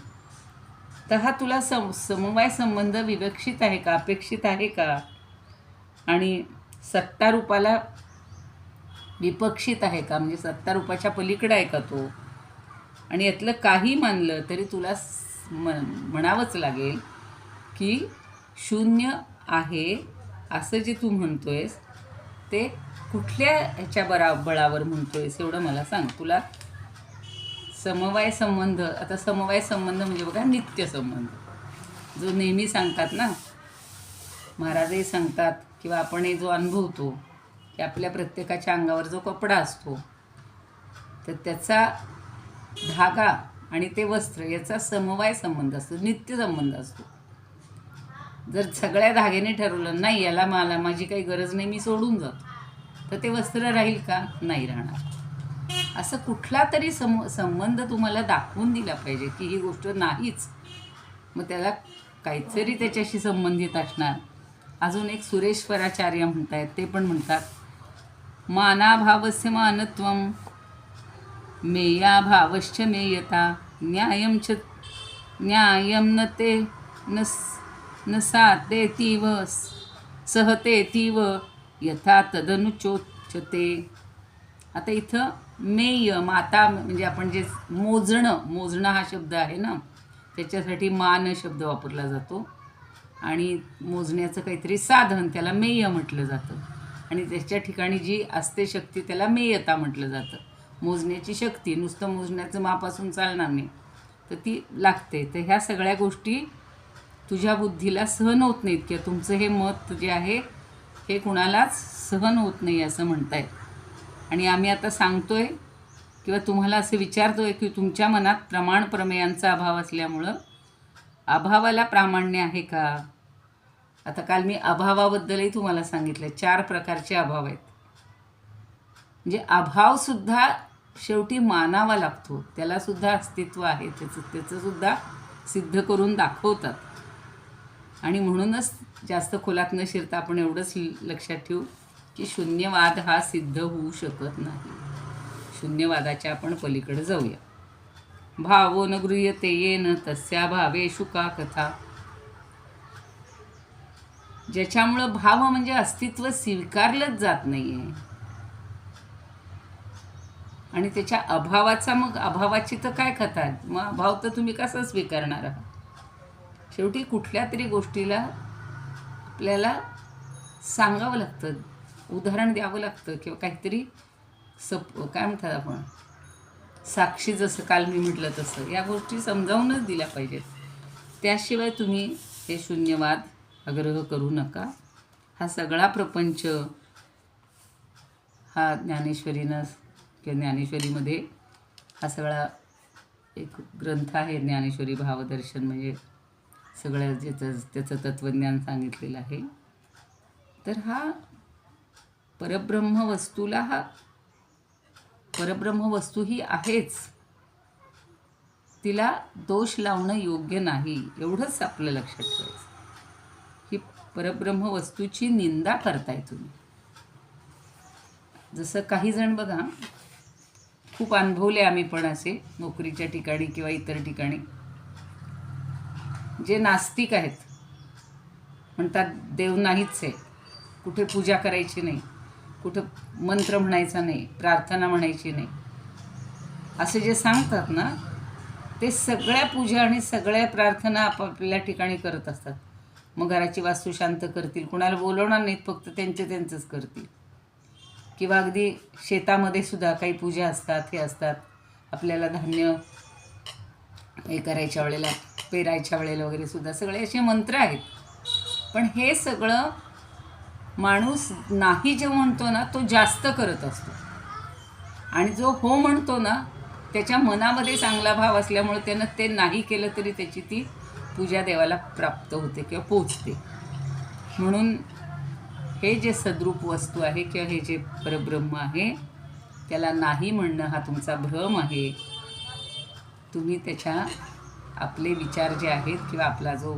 तर हा तुला समवाय संबंध विवक्षित आहे का, अपेक्षित आहे का? आणि सत्तारूपाला विपक्षित आहे का, म्हणजे सत्तारूपाच्या पलीकडे आहे का तो? आणि यातलं काही मानलं तरी तुला म्हणावंच लागेल की शून्य आहे असं जे तू म्हणतोयस ते कुठल्या ह्याच्या बळावर म्हणतोयस एवढं मला सांग. तुला समवाय संबंध, आता समवाय संबंध म्हणजे बघा नित्य संबंध, जो नेहमी सांगतात ना महाराजही सांगतात किंवा आपणही जो अनुभवतो की आपल्या प्रत्येकाच्या अंगावर जो कपडा असतो तर त्याचा धागा आणि ते वस्त्र याचा समवाय संबंध असतो, नित्य संबंध असतो. जर सगळ्या धाग्याने ठरवलं नाही याला मला माझी काही गरज नाही मी सोडून जातो, तर ते वस्त्र राहील का? नाही राहणार. असं कुठला तरी संबंध तुम्हाला दाखवून दिला पाहिजे की ही गोष्ट नाहीच, मग त्याला काहीतरी त्याच्याशी संबंधित असणार. अजून एक सुरेश्वराचार्य म्हणतायत, ते पण म्हणतात मानाभावस्य मानत्वम मेयाभावश्च मेयता न्यायम न ते न सातेतीव सहतेतीव यथा तदनुचोच्यते. आता इथं मेय माता म्हणजे आपण जे मोजणं हा शब्द आहे ना, त्याच्यासाठी मान शब्द वापरला जातो आणि मोजण्याचं काहीतरी साधन त्याला मेय म्हटलं जातं आणि त्याच्या ठिकाणी जी असते शक्ती त्याला मेयता म्हटलं जातं. मोजण्याची शक्ती, नुसतं मोजण्याचं मापासून चालणार नाही, तर ती लागते. तर ह्या सगळ्या गोष्टी तुझ्या बुद्धीला सहन होत नाहीत किंवा तुमचं हे मत जे आहे हे कुणालाच सहन होत नाही असं म्हणतायत. आणि आम्ही आता सांगतोय किंवा तुम्हाला असं विचारतोय की तुमच्या मनात प्रमाण प्रमेयांचा अभाव असल्यामुळं अभावाला प्रामाण्य आहे का? आता काल मी अभावाबद्दलही तुम्हाला सांगितलं 4 प्रकारचे अभाव आहेत. म्हणजे अभावसुद्धा शेवटी मानावा लागतो, त्यालासुद्धा अस्तित्व आहे, त्याचंसुद्धा सिद्ध करून दाखवतात. आणि म्हणूनच जास्त खोलात न शिरता आपण एवढंच लक्षात ठेवू की शून्यवाद हा सिद्ध होऊ शकत नाही. शून्यवादाच्या आपण पलीकडे जाऊया. भावो न गृह्यते येन तस्या भावेषु का कथा. ज्याच्यामुळं भाव म्हणजे अस्तित्व स्वीकारलंच जात नाही आहे आणि त्याच्या अभावाचा मग अभावाची तर काय कथा आहे, मग अभाव तर तुम्ही कसा स्वीकारणार आहात. शेवटी कुठल्या तरी गोष्टीला आपल्याला सांगावं लागतं, उदाहरण द्यावं लागतं किंवा काहीतरी काय म्हणतात आपण साक्षी, जसं काल मी म्हटलं तसं या गोष्टी समजावूनच दिल्या पाहिजेत. त्याशिवाय तुम्ही हे शून्यवाद आग्रह करू नका. हा सगळा प्रपंच हा ज्ञानेश्वरीनं किंवा ज्ञानेश्वरीमध्ये हा सगळा एक ग्रंथ आहे, ज्ञानेश्वरी भावदर्शन, म्हणजे सगळं त्याचं तत्त्वज्ञान सांगितलेलं आहे. तर हा परब्रह्म वस्तू ही आहेच, तिला दोष लावणं योग्य नाही, एवढंच आपलं लक्षात ठेवायचं. ही परब्रह्म वस्तूची निंदा करताय तुम्ही. जसं काही जण बघा, खूप अनुभवले आम्ही पण असे नोकरीच्या ठिकाणी किंवा इतर ठिकाणी, जे नास्तिक आहेत, म्हणतात देव नाहीच आहे, कुठे पूजा करायची नाही, कुठं मंत्र म्हणायचा नाही, प्रार्थना म्हणायची नाही, असे जे सांगतात ना, ते सगळ्या पूजा आणि सगळ्या प्रार्थना आपापल्या ठिकाणी करत असतात. मग घराची वास्तू शांत करतील, कुणाला बोलवणार नाहीत, फक्त त्यांचंच करतील. किंवा अगदी शेतामध्ये सुद्धा काही पूजा असतात, हे असतात, आपल्याला धान्य हे करायच्या वेळेला, पेरायच्या वेळेला वगैरे सुद्धा सगळे असे मंत्र आहेत. पण हे सगळं माणूस नाही जे म्हणतो ना तो जास्त करत असतो, आणि जो हो म्हणतो ना त्याच्या मनामध्ये चांगला भाव असल्यामुळे त्यानं ते नाही केलं तरी त्याची ती पूजा देवाला प्राप्त होते किंवा पोचते. म्हणून हे जे सद्रूप वस्तू आहे किंवा हे जे परब्रह्म आहे त्याला नाही म्हणणं हा तुमचा भ्रम आहे. तुम्ही त्याच्या आपले विचार जे आहेत किंवा आपला जो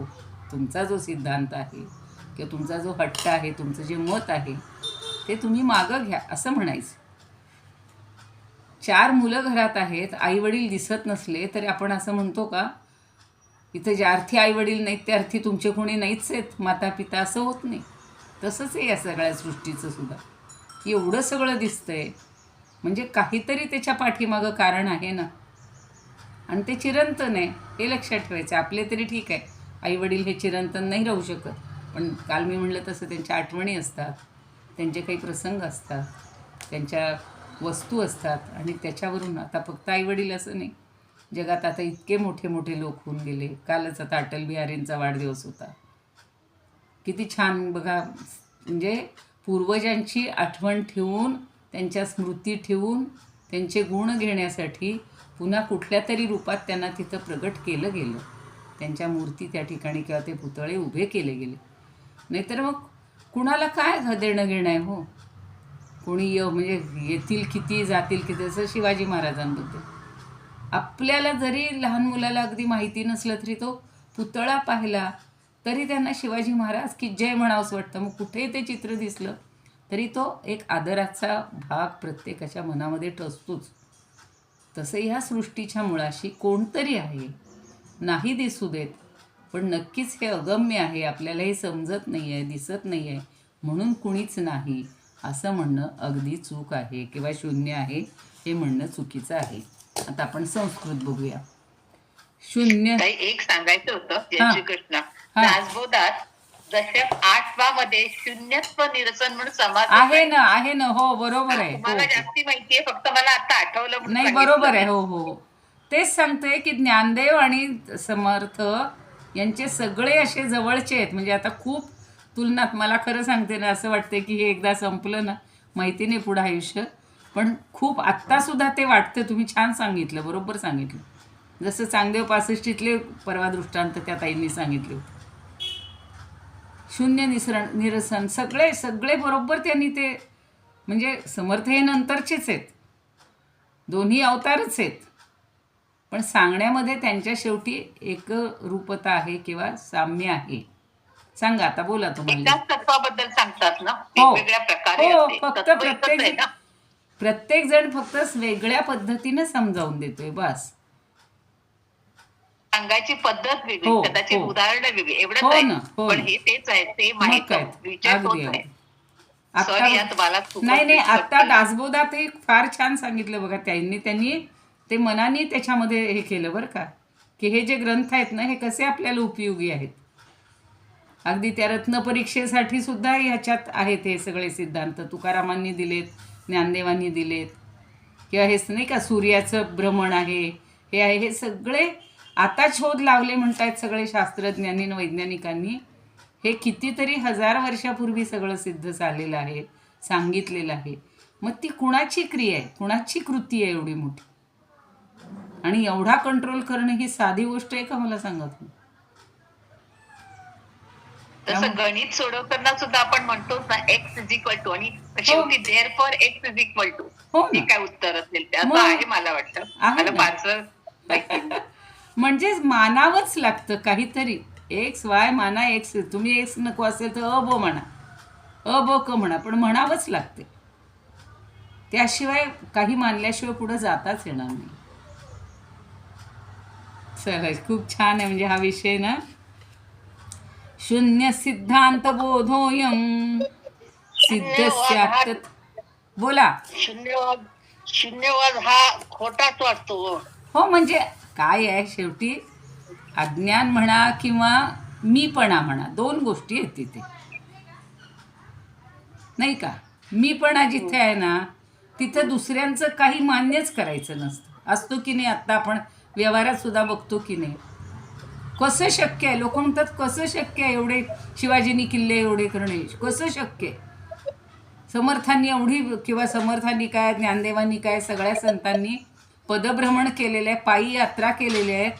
तुमचा जो सिद्धांत आहे किंवा तुमचा जो हट्ट आहे, तुमचं जे मत आहे ते तुम्ही मागं घ्या असं म्हणायचं. 4 मुलं घरात आहेत, आईवडील दिसत नसले तरी आपण असं म्हणतो का इथं ज्या अर्थी आईवडील नाहीत त्या अर्थी तुमचे कोणी नाहीच आहेत माता पिता, असं होत नाही. तसंच आहे या सगळ्या सृष्टीचं सुद्धा. एवढं सगळं दिसतंय म्हणजे काहीतरी त्याच्या पाठीमागं कारण आहे ना, आणि ते चिरंतन आहे हे लक्षात ठेवायचं. आपले तरी ठीक आहे, आईवडील हे चिरंतन नाही राहू शकत, पण काल मी म्हणलं तसं त्यांच्या आठवणी असतात, त्यांचे काही प्रसंग असतात, त्यांच्या वस्तू असतात, आणि त्याच्यावरून आता फक्त आईवडील असं नाही, जगात आता इतके मोठे मोठे लोक होऊन गेले. कालच आता अटल बिहारींचा वाढदिवस होता. किती छान बघा, म्हणजे पूर्वजांची आठवण ठेवून, त्यांच्या स्मृती ठेवून त्यांचे गुण घेण्यासाठी पुन्हा कुठल्या तरी रूपात त्यांना तिथं प्रगट केलं गेलं. त्यांच्या मूर्ती त्या ठिकाणी किंवा ते पुतळे उभे केले गेले. नाहीतर मग कुणाला काय देणं घेणं आहे हो. कोणी म्हणजे येतील किती जातील किती, असं शिवाजी महाराजांबद्दल आपल्याला जरी लहान मुलाला अगदी माहिती नसलं तरी तो पुतळा पाहिला तरी त्यांना शिवाजी महाराज की जय म्हणावंसं वाटतं. मग कुठेही ते चित्र दिसलं तरी तो एक आदराचा भाग प्रत्येकाच्या मनामध्ये ठसतोच. तसं ह्या सृष्टीच्या मुळाशी कोणतरी आहे, नाही दिसू देत पण नक्कीच हे अगम्य आहे, आपल्याला हे समजत नाही आहे, दिसत नाही आहे म्हणून कुणीच नाही असं म्हणणं अगदी चूक आहे किंवा शून्य आहे हे म्हणणं चुकीचं आहे. आता आपण संस्कृत बघूया. शून्य एक सांगायचं होतं जय श्रीकृष्ण. दासबोधात दशक 8 मध्ये शून्यत्व निरसन म्हणून समाज आहे ना. हो बरोबर आहे. मला जास्ती माहितीये, फक्त मला आता आठवलं नाही बरोबर आहे. हो हो तेच सांगते की ज्ञानदेव आणि समर्थ यांचे सगळे असे जवळचे आहेत. म्हणजे आता खूप तुलनात मला खरं सांगते ना असं वाटते की हे एकदा संपलं ना माहिती नाही पुढं आयुष्य, पण खूप आत्तासुद्धा ते वाटतं. तुम्ही छान सांगितलं, बरोबर सांगितलं. जसं चांगदेव 65तले परवा दृष्टांत त्या ताईंनी सांगितले होते. शून्य निरसन सगळे बरोबर त्यांनी ते, म्हणजे समर्थ हे नंतरचेच आहेत, दोन्ही अवतारच आहेत, पण सांगण्यामध्ये त्यांच्या शेवटी एकरूपता आहे किंवा साम्य आहे. सांगा आता, बोला तुम्हाला. एकाच तत्वाबद्दल सांगतात ना, वेगवेगळ्या प्रकारे. हो फक्त प्रत्येक जण फक्त वेगळ्या पद्धतीने समजावून देतोय बस. सांगायची पद्धत वेगळी, कदाचित उदाहरण वेगळी, एवढंच आहे. पण हे तेच आहे, ते माहिती नाही आता दासबोधात एक फार छान सांगितलं बघा त्यांनी ते मनाने त्याच्यामध्ये हे केलं बरं का, की हे जे ग्रंथ आहेत ना हे कसे आपल्याला उपयोगी आहेत. अगदी त्या रत्नपरीक्षेसाठी सुद्धा ह्याच्यात आहेत हे सगळे सिद्धांत. तुकारामांनी दिलेत, ज्ञानदेवांनी दिलेत, किंवा हेच नाही का सूर्याचं भ्रमण आहे, हे आहे, हे सगळे आता शोध लावले म्हणतायत सगळे शास्त्रज्ञांनी वैज्ञानिकांनी. हे कितीतरी हजार वर्षापूर्वी सगळं सिद्ध झालेलं आहे, सांगितलेलं आहे. मग ती कुणाची क्रिया आहे, कुणाची कृती आहे एवढी मोठी, आणि एवढा कंट्रोल करणं ही साधी गोष्ट आहे का मला सांगा तुम्ही. तसं गणित सोडवताना सुद्धा आपण म्हणतो ना x = आणि शेवटी देअरफॉर x = हे काय उत्तर असेल ते असं आहे मला वाटतं. मला फारसं म्हणजेच मानावंच लागतं काहीतरी. XY माना, X तुम्ही X नको असेल तर अ ब म्हणा, अ ब क म्हणा, पण म्हणावंच लागते. त्याशिवाय काही मानल्याशिवाय पुढे जाताच येणार नाही. सहज खूप छान आहे. म्हणजे हा विषय ना, शून्य सिद्धांत बोधोयम सिद्धस्यात्. बोला. शून्यवाद हा खोटाच वाटतो. हो म्हणजे काय आहे, शेवटी अज्ञान म्हणा किंवा मीपणा म्हणा, दोन गोष्टी आहेत तिथे, नाही का. मीपणा जिथे आहे ना तिथं दुसऱ्यांचं काही मान्यच करायचं नसतं. असतो की नाही, आत्ता आपण व्यवहारात सुद्धा बघतो की नाही. कसं शक्य आहे, लोक म्हणतात कसं शक्य आहे एवढे शिवाजींनी किल्ले एवढे करणे, कसं शक्य आहे. समर्थांनी एवढी, किंवा समर्थांनी काय, ज्ञानदेवांनी काय, सगळ्या संतांनी पदभ्रमण केलेलं आहे, पायी यात्रा केलेल्या आहेत,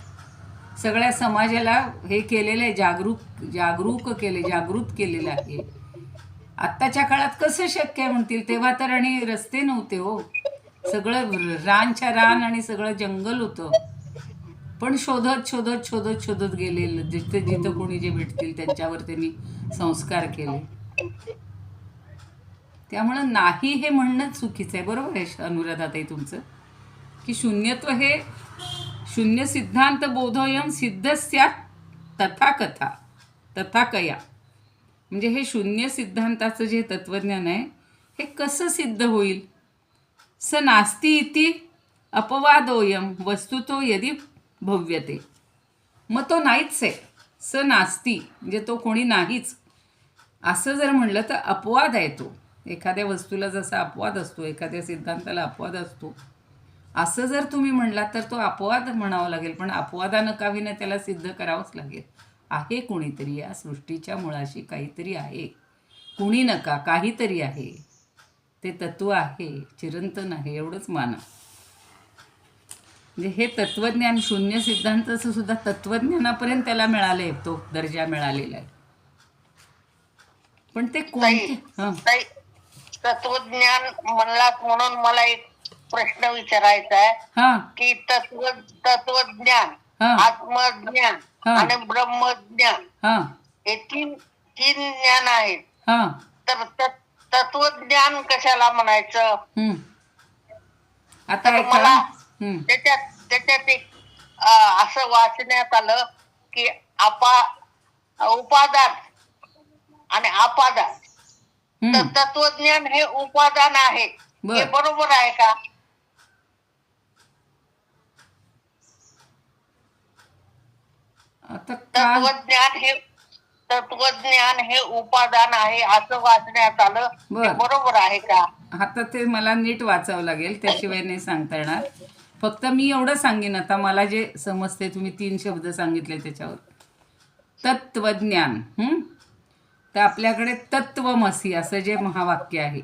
सगळ्या समाजाला हे केलेलं आहे, जागृत केलेलं आहे. आत्ताच्या काळात कसं शक्य आहे म्हणतील, तेव्हा तर आणि रस्ते नव्हते हो, सगळं रानच्या रान आणि सगळं जंगल होतं. पण शोधत गेलेलं, जिथं कोणी जे भेटतील त्यांच्यावर त्यांनी संस्कार केले. त्यामुळं नाही हे म्हणणं चुकीचं आहे. बरोबर आहे अनुराधाताई तुमचं, की शून्यत्व हे शून्य सिद्धांत बोधोयम सिद्धस्यात् तथाकया. म्हणजे हे शून्य सिद्धांताचं जे तत्वज्ञान आहे हे कसं सिद्ध होईल. स नास्ति इति अपवादोयम वस्तुतो यदि भव्यते. मग तो नाहीच आहे, स नास्ति म्हणजे तो कोणी नाहीच असं जर म्हणलं तर अपवाद आहे तो. एखाद्या वस्तूला जसा अपवाद असतो, एखाद्या सिद्धांताला अपवाद असतो, असं जर तुम्ही म्हणलात तर तो अपवाद म्हणावा लागेल. पण अपवादानं का विना त्याला सिद्ध करावंच लागेल. आहे कोणीतरी या सृष्टीच्या मुळाशी, काहीतरी आहे, कुणी नका काहीतरी आहे. ते तत्व आहे, चिरंतन आहे, एवढंच माना. म्हणजे हे तत्वज्ञान, शून्य सिद्धांताचं सुद्धा तत्वज्ञानापर्यंत त्याला मिळाले, तो दर्जा मिळालेला आहे. पण ते कोणते ताई, तत्वज्ञान म्हणलात म्हणून मला एक प्रश्न विचारायचा आहे की तत्वज्ञान, आत्मज्ञान आणि ब्रह्मज्ञान हे तीन ज्ञान आहेत. तर तत्वज्ञान कशाला म्हणायचं? आता मला त्याच्यात एक असं वाचण्यात आलं की उपादान आणि अपादान. तर तत्वज्ञान हे उपादान आहे, हे बरोबर आहे का? तत्वज्ञान हे उपादान आहे असं वाचण्यात आलं, हे बरोबर आहे का? आता ते मला नीट वाचावं लागेल, त्याशिवाय नाही सांगता येणार. फक्त मी एवढं सांगेन आता, मला जे समजते, तुम्ही 3 शब्द सांगितले त्याच्यावर. तत्वज्ञान, तर आपल्याकडे तत्वमसी असं जे महावाक्य आहे,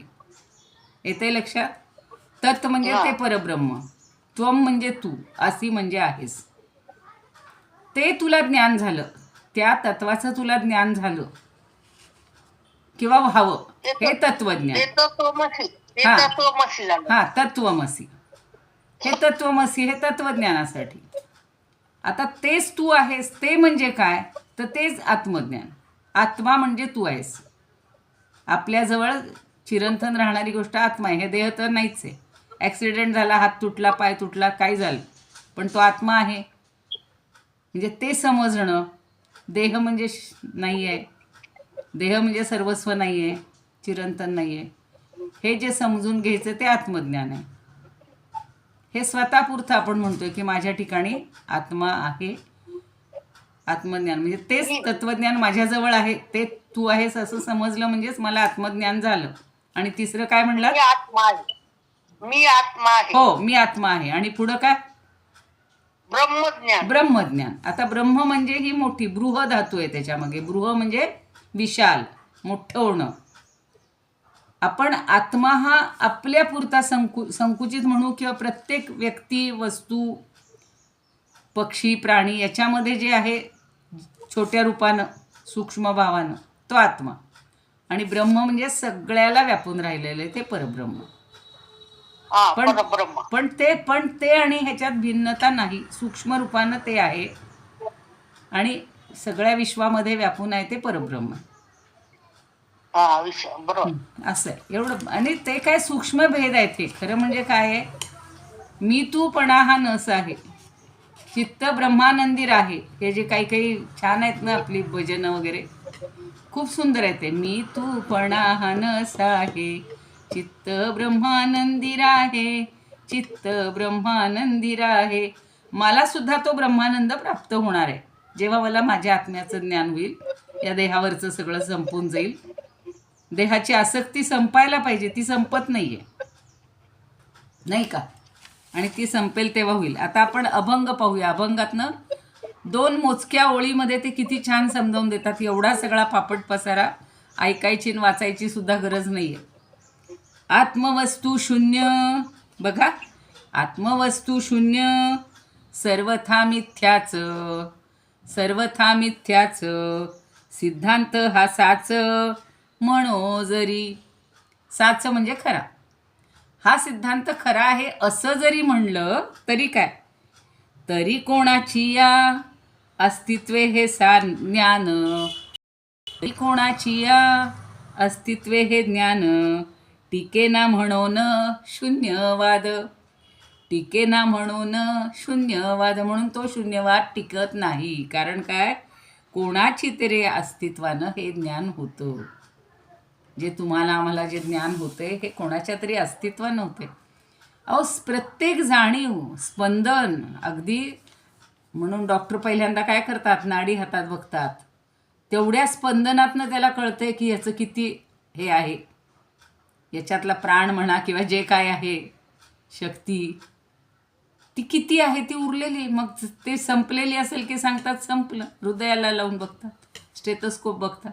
येते लक्षात? तत् म्हणजे ते परब्रह्म, त्वम म्हणजे तू, असी म्हणजे आहेस. ते तुला ज्ञान झालं, त्या तत्वाचं तुला ज्ञान झालं किंवा व्हावं, हे तत्वज्ञान. हा, तत्वमसी. हे तत्वमसी हे तत्वज्ञानासाठी. आता तेच तू आहेस, ते म्हणजे काय? तर तेच आत्मज्ञान. आत्मा म्हणजे तू आहेस. आपल्याजवळ चिरंतन राहणारी गोष्ट आत्मा आहे. हे देह तर नाहीच आहे. ॲक्सिडेंट झाला, हात तुटला, पाय तुटला, काय झालं, पण तो आत्मा आहे. म्हणजे ते समजणं. देह म्हणजे नाही आहे, देह म्हणजे सर्वस्व नाही आहे, चिरंतन नाही आहे, हे जे समजून घ्यायचं ते आत्मज्ञान आहे. हे स्वतःपुरतं आपण म्हणतोय की माझ्या ठिकाणी आत्मा आहे. आत्मज्ञान म्हणजे तेच तत्वज्ञान माझ्याजवळ आहे, ते तू आहेस असं समजलं म्हणजेच मला आत्मज्ञान झालं. आणि तिसरं काय म्हणलं? मी आत्मा आहे. हो, मी आत्मा आहे. आणि पुढं काय? ब्रह्मज्ञान. ब्रह्मज्ञान. आता ब्रह्म म्हणजे ही मोठी बृह धातू आहे त्याच्यामागे. बृह म्हणजे विशाल, मोठं होणं. आपण आत्मा हा आपल्यापुरता संकुचित म्हणू किंवा प्रत्येक व्यक्ती, वस्तू, पक्षी, प्राणी याच्यामध्ये जे आहे छोट्या रूपानं, सूक्ष्म भावानं, तो आत्मा. आणि ब्रह्म म्हणजे सगळ्याला व्यापून राहिलेलं आहे, ते परब्रह्म. पण ते आणि ह्याच्यात भिन्नता नाही. सूक्ष्म रूपानं ते आहे आणि सगळ्या विश्वामध्ये व्यापून आहे, ते परब्रह्म. असं आहे, एवढं. आणि ते काय सूक्ष्म भेद आहेत. हे खरं म्हणजे काय आहे? मी तूपणा हा नस आहे, चित्त ब्रह्मानंदी आहे. हे जे काही काही छान आहेत ना आपली भजनं वगैरे, खूप सुंदर आहे ते. मी तूपणा हा नस आहे, चित्त ब्रह्मानंदी आहे, चित्त ब्रह्मानंदी आहे. मला सुद्धा तो ब्रह्मानंद प्राप्त होणार आहे जेव्हा मला माझ्या आत्म्याचं ज्ञान होईल. या देहावरचं सगळं संपून जाईल. देहाची आसक्ती संपायला पाहिजे, ती संपत नाहीये, नाही का? आणि ती संपेल तेव्हा होईल. आता आपण अभंग पाहूया. अभंगातनं 2 मोजक्या ओळीमध्ये ते किती छान समजावून देतात. एवढा सगळा पापट पसारा ऐकायची वाचायची सुद्धा गरज नाहीये. आत्मवस्तू शून्य, बघा, आत्मवस्तू शून्य, सर्वथा मिथ्याच, सर्वथा मिथ्याच, सिद्धांत हा साच म्हणो जरी. साच म्हणजे खरा. हा सिद्धांत खरा आहे असं जरी म्हणलं तरी काय, तरी कोणाची या अस्तित्वे हे ज्ञान, तरी कोणाची या अस्तित्वे हे ज्ञान, टिकेना म्हणून शून्यवाद, टिकेना म्हणून शून्यवाद. म्हणून तो शून्यवाद टिकत नाही. कारण काय? कोणाची तरी अस्तित्वानं हे ज्ञान होतं. जे तुम्हाला आम्हाला जे ज्ञान होते हे कोणाच्या तरी अस्तित्वानं होते. अहो, प्रत्येक जाणीव, स्पंदन, अगदी म्हणून डॉक्टर पहिल्यांदा काय करतात? नाडी हातात बघतात. तेवढ्या स्पंदनातनं त्याला कळतंय की याचं किती हे आहे, याच्यातला प्राण म्हणा किंवा जे काय आहे शक्ती, ती किती आहे, ती उरलेली. मग ते संपलेली असेल की सांगतात संपलं. हृदयाला लावून बघतात, स्टेथोस्कोप बघतात.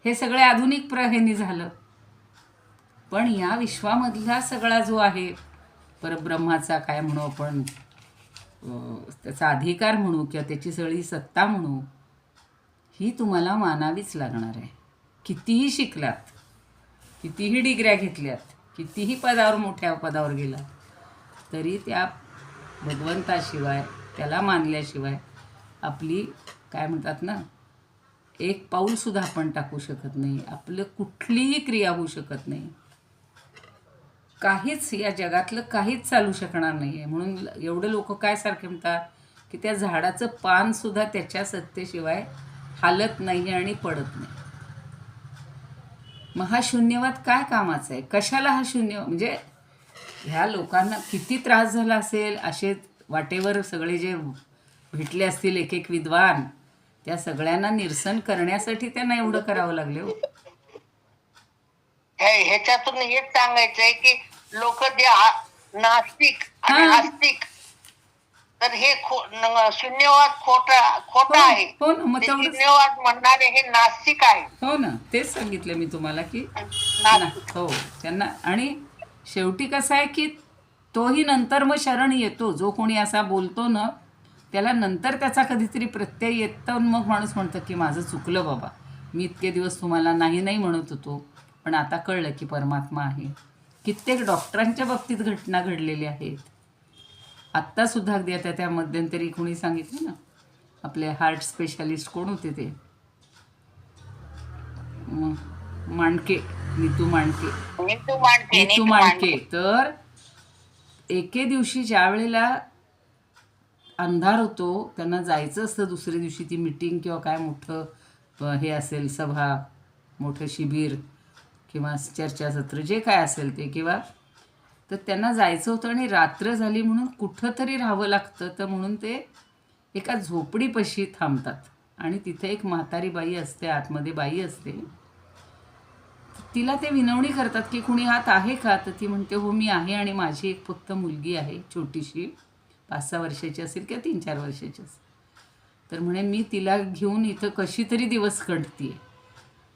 हे सगळे आधुनिक ह्यानी झालं. पण या विश्वामधला सगळा जो आहे परब्रह्माचा काय म्हणू आपण, त्याचा अधिकार म्हणू किंवा त्याची सगळी सत्ता म्हणू, ही तुम्हाला मानावीच लागणार आहे. कितीही शिकलात, कितीही डिग्र्या घेतल्यात, कितीही पदावर मोठ्या पदावर गेला, तरी त्या भगवंताशिवाय, त्याला मानल्याशिवाय आपली काय म्हणतात ना, एक पाऊलसुद्धा आपण टाकू शकत नाही. आपलं कुठलीही क्रिया होऊ शकत नाही. काहीच या जगातलं काहीच चालू शकणार नाही आहे. म्हणून एवढे लोक काय सारखे म्हणतात की त्या झाडाचं पानसुद्धा त्याच्या सत्तेशिवाय हालत नाही आणि पडत नाही. मग हा शून्यवाद काय कामाचा आहे? कशाला हा शून्य, म्हणजे ह्या लोकांना किती त्रास झाला असेल. असे वाटेवर सगळे जे भेटले असतील एक एक विद्वान, त्या सगळ्यांना निरसन करण्यासाठी त्यांना एवढं करावं लागले हो. ह्याच्यातून हेच सांगायचंय की लोक जे नास्तिक आणि आस्तिक, तर हे शून्यवाद खोटा आहे. हो ना, मग तेवढं शून्यवाद म्हणणारे हे नास्तिक आहे. हो ना, तेच सांगितलं मी तुम्हाला की हो त्यांना. आणि शेवटी कसं आहे की तोही नंतर मग शरण येतो. जो कोणी असा बोलतो ना, त्याला नंतर त्याचा कधीतरी प्रत्यय येतो. मग माणूस म्हणतं की माझं चुकलं बाबा, मी इतके दिवस तुम्हाला नाही नाही म्हणत होतो, पण आता कळलं की परमात्मा आहे. कित्येक डॉक्टरांच्या बाबतीत घटना घडलेल्या आहेत. आत्तासुद्धा अगदी आता त्या मध्यंतरी कोणी सांगितलं ना, आपले हार्ट स्पेशालिस्ट कोण होते ते, मांडके, नीतू मांडके. तर एके दिवशी ज्या वेळेला अंधार होतो, त्यांना जायचं असतं दुसऱ्या दिवशी ती मीटिंग किंवा काय मोठं हे असेल, सभा, मोठं शिबिर किंवा चर्चासत्र जे काय असेल ते, किंवा तर त्यांना जायचं होतं आणि रात्र झाली म्हणून कुठं तरी राहावं लागतं. तर म्हणून ते एका झोपडीपाशी थांबतात आणि तिथे एक म्हातारी बाई असते, आतमध्ये बाई असते. तिला ते विनवणी करतात की कुणी आत आहे का? तर ती म्हणते हो मी आहे आणि माझी एक फक्त मुलगी आहे छोटीशी, 5-6 वर्षाची असेल किंवा 3-4 वर्षाची असेल. तर म्हणे मी तिला घेऊन इथं कशी तरी दिवस काढते.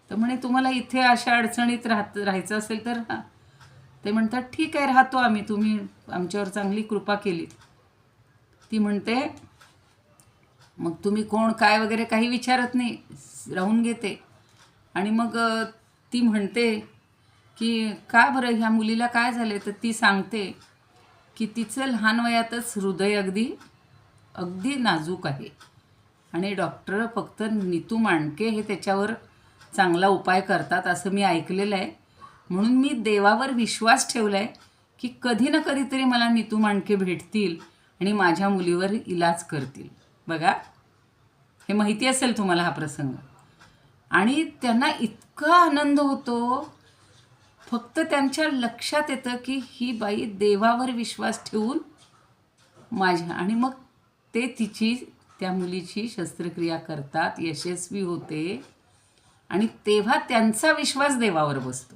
तर म्हणे तुम्हाला इथे अशा अडचणीत राहायचं असेल तर हां. ते म्हणतात ठीक आहे राहतो आम्ही, तुम्ही आमच्यावर चांगली कृपा केली. ती म्हणते मग तुम्ही कोण काय वगैरे काही विचारत नाही, राहून घेते. आणि मग ती म्हणते की का बरं ह्या मुलीला काय झालं? तर ती सांगते की तिचं लहान वयातच हृदय अगदी नाजूक आहे आणि डॉक्टर फक्त नीतू मांडके हे त्याच्यावर चांगला उपाय करतात असं मी ऐकलेलं आहे. म्हणून मी देवावर विश्वास ठेवला आहे की कधी ना कधीतरी मला नीतू मांडके भेटतील आणि माझ्या मुलीवर इलाज करतील. बघा, हे माहिती असेल तुम्हाला हा प्रसंग. आणि त्यांना इतका आनंद होतो, फक्त त्यांच्या लक्षात येतं की ही बाई देवावर विश्वास ठेवून आणि मग ते त्या मुलीची शस्त्रक्रिया करतात, यशस्वी होते आणि तेव्हा त्यांचा विश्वास देवावर बसतो.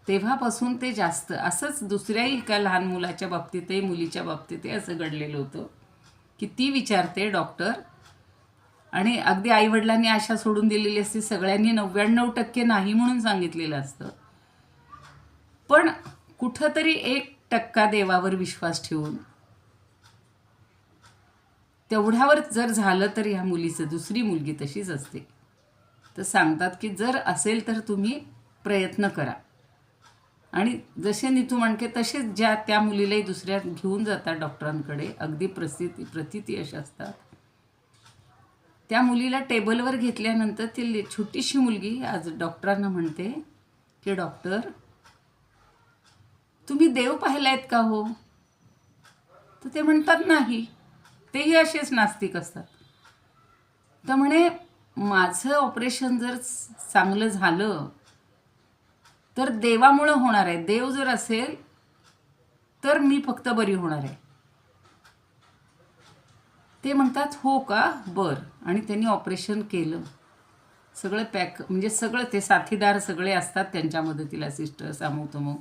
तेव्हापासून ते जास्त असंच दुसऱ्याही एका लहान मुलाच्या बाबतीतही, मुलीच्या बाबतीतही असं घडलेलं होतं की ती विचारते डॉक्टर, आणि अगदी आईवडिलांनी आशा सोडून दिलेली असते, सगळ्यांनी 99% नाही म्हणून सांगितलेलं असतं, पण कुठंतरी 1% देवावर विश्वास ठेवून तेवढ्यावर जर झालं तर ह्या मुलीचं, दुसरी मुलगी तशीच असते, तर सांगतात की जर असेल तर तुम्ही प्रयत्न करा. आणि जसे नीतू मांडके तसेच त्या मुलीलाही दुसऱ्या घेऊन जातात डॉक्टरांकडे, अगदी प्रतीती अशा असतात. त्या मुलीला टेबलवर घेतल्यानंतर ती छोटीशी मुलगी आज डॉक्टरांना म्हणते की डॉक्टर तुम्ही देव पाहिलायत का हो? तर ते म्हणतात नाही, तेही असेच नास्तिक असतात. तर म्हणे माझं ऑपरेशन जर चांगलं झालं तर देवामुळं होणार आहे, देव जर असेल तर मी फक्त बरी होणार आहे. ते म्हणतात हो का, बरं. आणि त्यांनी ऑपरेशन केलं, सगळं म्हणजे सगळं ते साथीदार सगळे असतात त्यांच्या मदतीला, सिस्टर, सामूतमूक,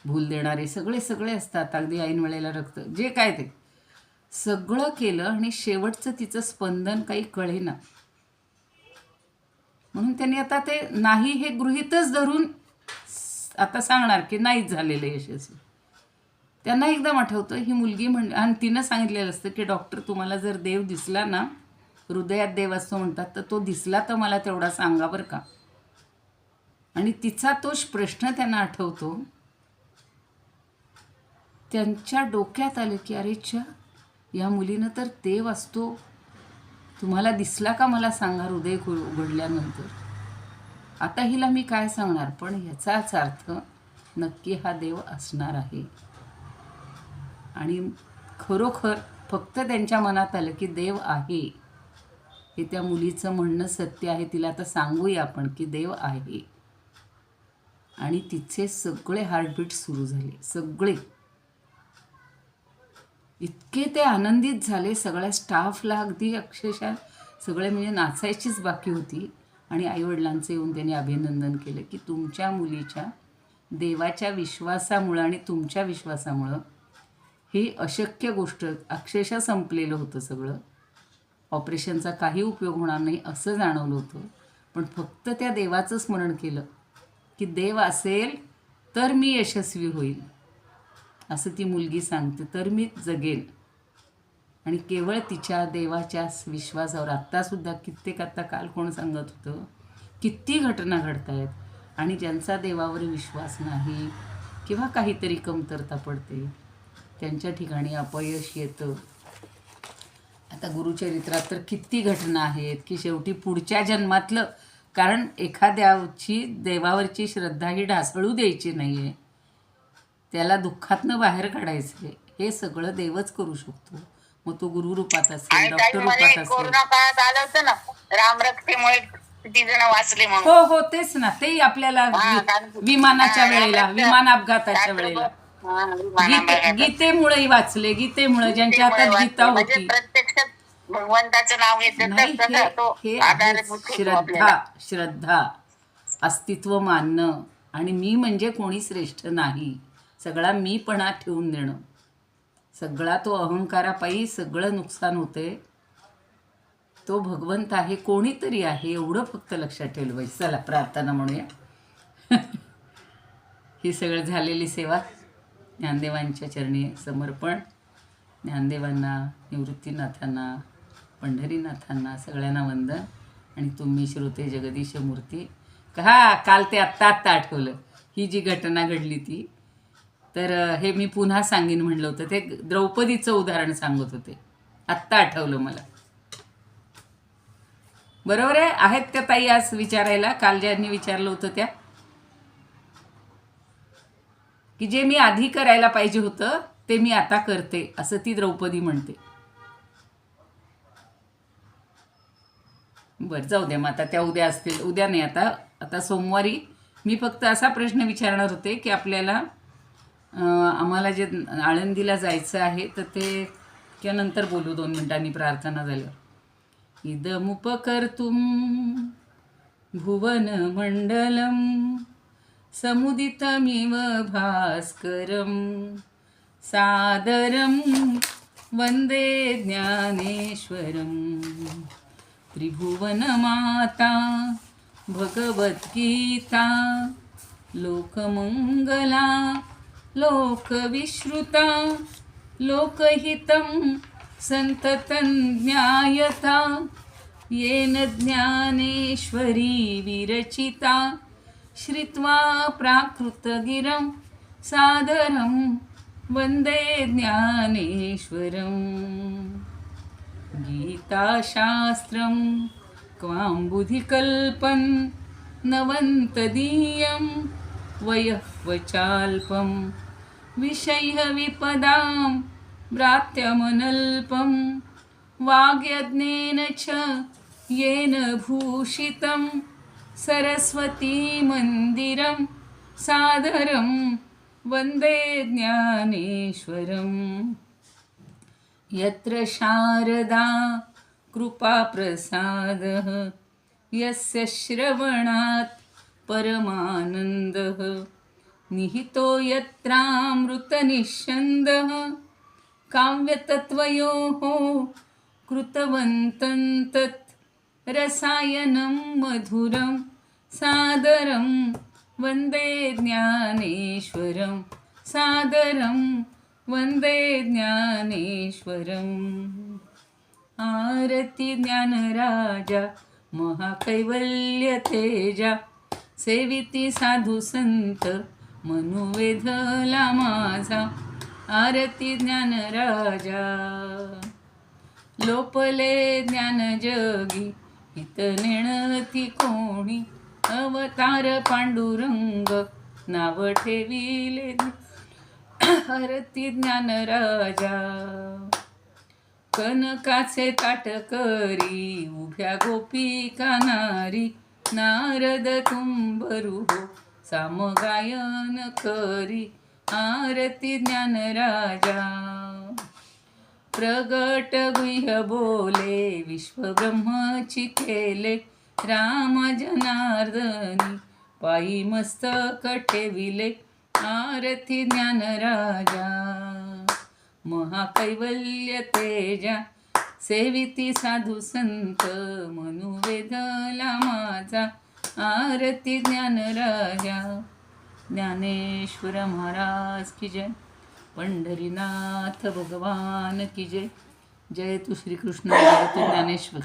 भूल देणारे सगळे असतात, अगदी ऐन वेळेला रक्त, जे काय ते सगळं केलं आणि शेवटचं तिचं स्पंदन काही कळेना. म्हणून त्यांनी आता ते नाही हे गृहीतच धरून आता सांगणार की नाहीच झालेलं यशस्वी. त्यांना एकदम आठवतं ही मुलगी आणि तिनं सांगितलेलं असतं की डॉक्टर तुम्हाला जर देव दिसला ना, हृदयात देव असतो म्हणतात, तर तो दिसला तर मला तेवढा सांगा बरं का. आणि तिचा तोच प्रश्न त्यांना आठवतो. त्यांच्या डोक्यात आलं की अरे च्या, या मुलीनं तर देव असतो, तुम्हाला दिसला का मला सांगा हृदय उघडल्यानंतर. आता हिला मी काय सांगणार, पण ह्याचाच अर्थ नक्की हा देव असणार आहे. आणि खरोखर फक्त त्यांच्या मनात आलं की देव आहे, हे त्या मुलीचं म्हणणं सत्य आहे. तिला आता सांगूया आपण की देव आहे. आणि तिचे सगळे हार्टबीट सुरू झाले, सगळे. इतके ते आनंदित झाले, सगळ्या स्टाफला अगदी अक्षरशः सगळे म्हणजे नाचायचीच बाकी होती. आणि आईवडिलांचं येऊन त्यांनी अभिनंदन केलं की तुमच्या मुलीच्या देवाच्या विश्वासामुळं आणि तुमच्या विश्वासामुळं ही अशक्य गोष्ट अक्षरशः संपलेलं होतं सगळं. ऑपरेशनचा काही उपयोग होणार नाही असं जाणवलं होतं, पण फक्त त्या देवाचं स्मरण केलं की देव असेल तर मी यशस्वी होईल, असं ती मुलगी सांगते, तर मी जगेन. आणि केवळ तिच्या देवाच्या विश्वासावर आत्तासुद्धा कित्येक, आत्ता काल कोण सांगत होतं, किती घटना घडत आहेत आणि ज्यांचा देवावर विश्वास नाही किंवा काहीतरी कमतरता पडते त्यांच्या ठिकाणी अपयश येतं. आता गुरुचरित्रात तर किती घटना आहेत की शेवटी पुढच्या जन्मातलं, कारण एखाद्याची देवावरची श्रद्धा ही ढासळू द्यायची नाही आहे, त्याला दुःखातनं बाहेर काढायचं आहे. हे सगळं देवच करू शकतो. मग तो गुरुरूपात असेल, डॉक्टर रूपात असेल. कोरोना काळात आलं होतं ना, रामरक्षेमुळे किती जण वाचले म्हणून. हो हो, तेच ना, ते आपल्याला विमानाच्या वेळेला, विमान अपघाताच्या वेळेला गीतेमुळेही वाचले. गीतेमुळे ज्यांच्या हातात गीता होती. प्रत्यक्षात भगवंताचं नाव श्रद्धा, श्रद्धा, अस्तित्व मानणं. आणि मी म्हणजे कोणी श्रेष्ठ नाही, सगळा मीपणा ठेवून देणं, सगळा तो अहंकारापायी सगळं नुकसान होते. तो भगवंत आहे, कोणीतरी आहे, एवढं फक्त लक्षात ठेवलं पाहिजे. चला प्रार्थना म्हणूया. ही सगळं झालेली सेवा ज्ञानदेवांच्या चरणी समर्पण. ज्ञानदेवांना, निवृत्तीनाथांना, पंढरीनाथांना सगळ्यांना वंदन. आणि तुम्ही श्रोते जगदीश मूर्ती. काल ते आत्ता आठवलं ही जी घटना घडली ती. तर हे मी पुन्हा सांगीन म्हणलं होतं, ते द्रौपदीचं उदाहरण सांगत होते, आत्ता आठवलं मला. बरोबर आहे. आहेत त्या ताई आज विचारायला, काल ज्यांनी विचारलं होतं त्या, की जे मी आधी करायला पाहिजे होतं ते मी आता करते, असं ती द्रौपदी म्हणते. बरं, जाऊ द्या मग आता, त्या उद्या असतील. उद्या नाही, आता सोमवारी. मी फक्त असा प्रश्न विचारणार होते की आपल्याला आम्हाला जे आळंदीला जायचं आहे तर ते त्यानंतर बोलू 2 मिनिटांनी प्रार्थना झाल्यावर. इदमुपकर्तुं भुवनमण्डलं समुदितमिव भास्करं सादरं वन्दे ज्ञानेश्वरं. त्रिभुवनमाता भगवद्गीता लोकमङ्गला लोकविश्रुता लोकहितं संततं ज्ञायता येन ज्ञानेश्वरी विरचिता श्रुत्वा प्राकृतगिरं सादरं वन्दे ज्ञानेश्वरं. गीताशास्त्रं क्वाम्बुधिकल्पं नवन्तदीयं वयःवचाल्पं विषयविपदां भ्रात्यमनल्पं वाग्यज्ञेन च येन भूषितं सरस्वतीमन्दिरं सादरं वन्दे ज्ञानेश्वरं. यत्र शारदा कृपाप्रसादः यस्य श्रवणात् परमानन्दः निहितो यत्रामृतनिःस्यन्दः काव्यतत्त्वयोः कृतवन्तं तत् रसायनं मधुरं सादरं वन्दे ज्ञानेश्वरं सादरं वन्दे ज्ञानेश्वरम् आरती ज्ञानराजा महाकैवल्य तेजा सेविती साधू संत मनुवेधला माझा आरती ज्ञानराजा लोपले ज्ञान जगी हित नेणती कोणी अवतार पांडुरंग नाव ठेविले आरती ज्ञानराजा कनकाचे ताट करी उभ्या गोपिका नारी नारद तुंबरू हो सामगायन करी आरती ज्ञानराजा प्रगट गुह्य बोले विश्वब्रह्मची केले राम जनार्दनी पायी मस्तक ठेविले आरती ज्ञानराजा महाकैवल्य तेजा सेविती साधू संत मनुवेधला माझा आरती ज्ञानराजा ज्ञानेश्वर महाराज की जय पंढरीनाथ भगवान की जय जय तू श्रीकृष्ण जय तू ज्ञानेश्वर.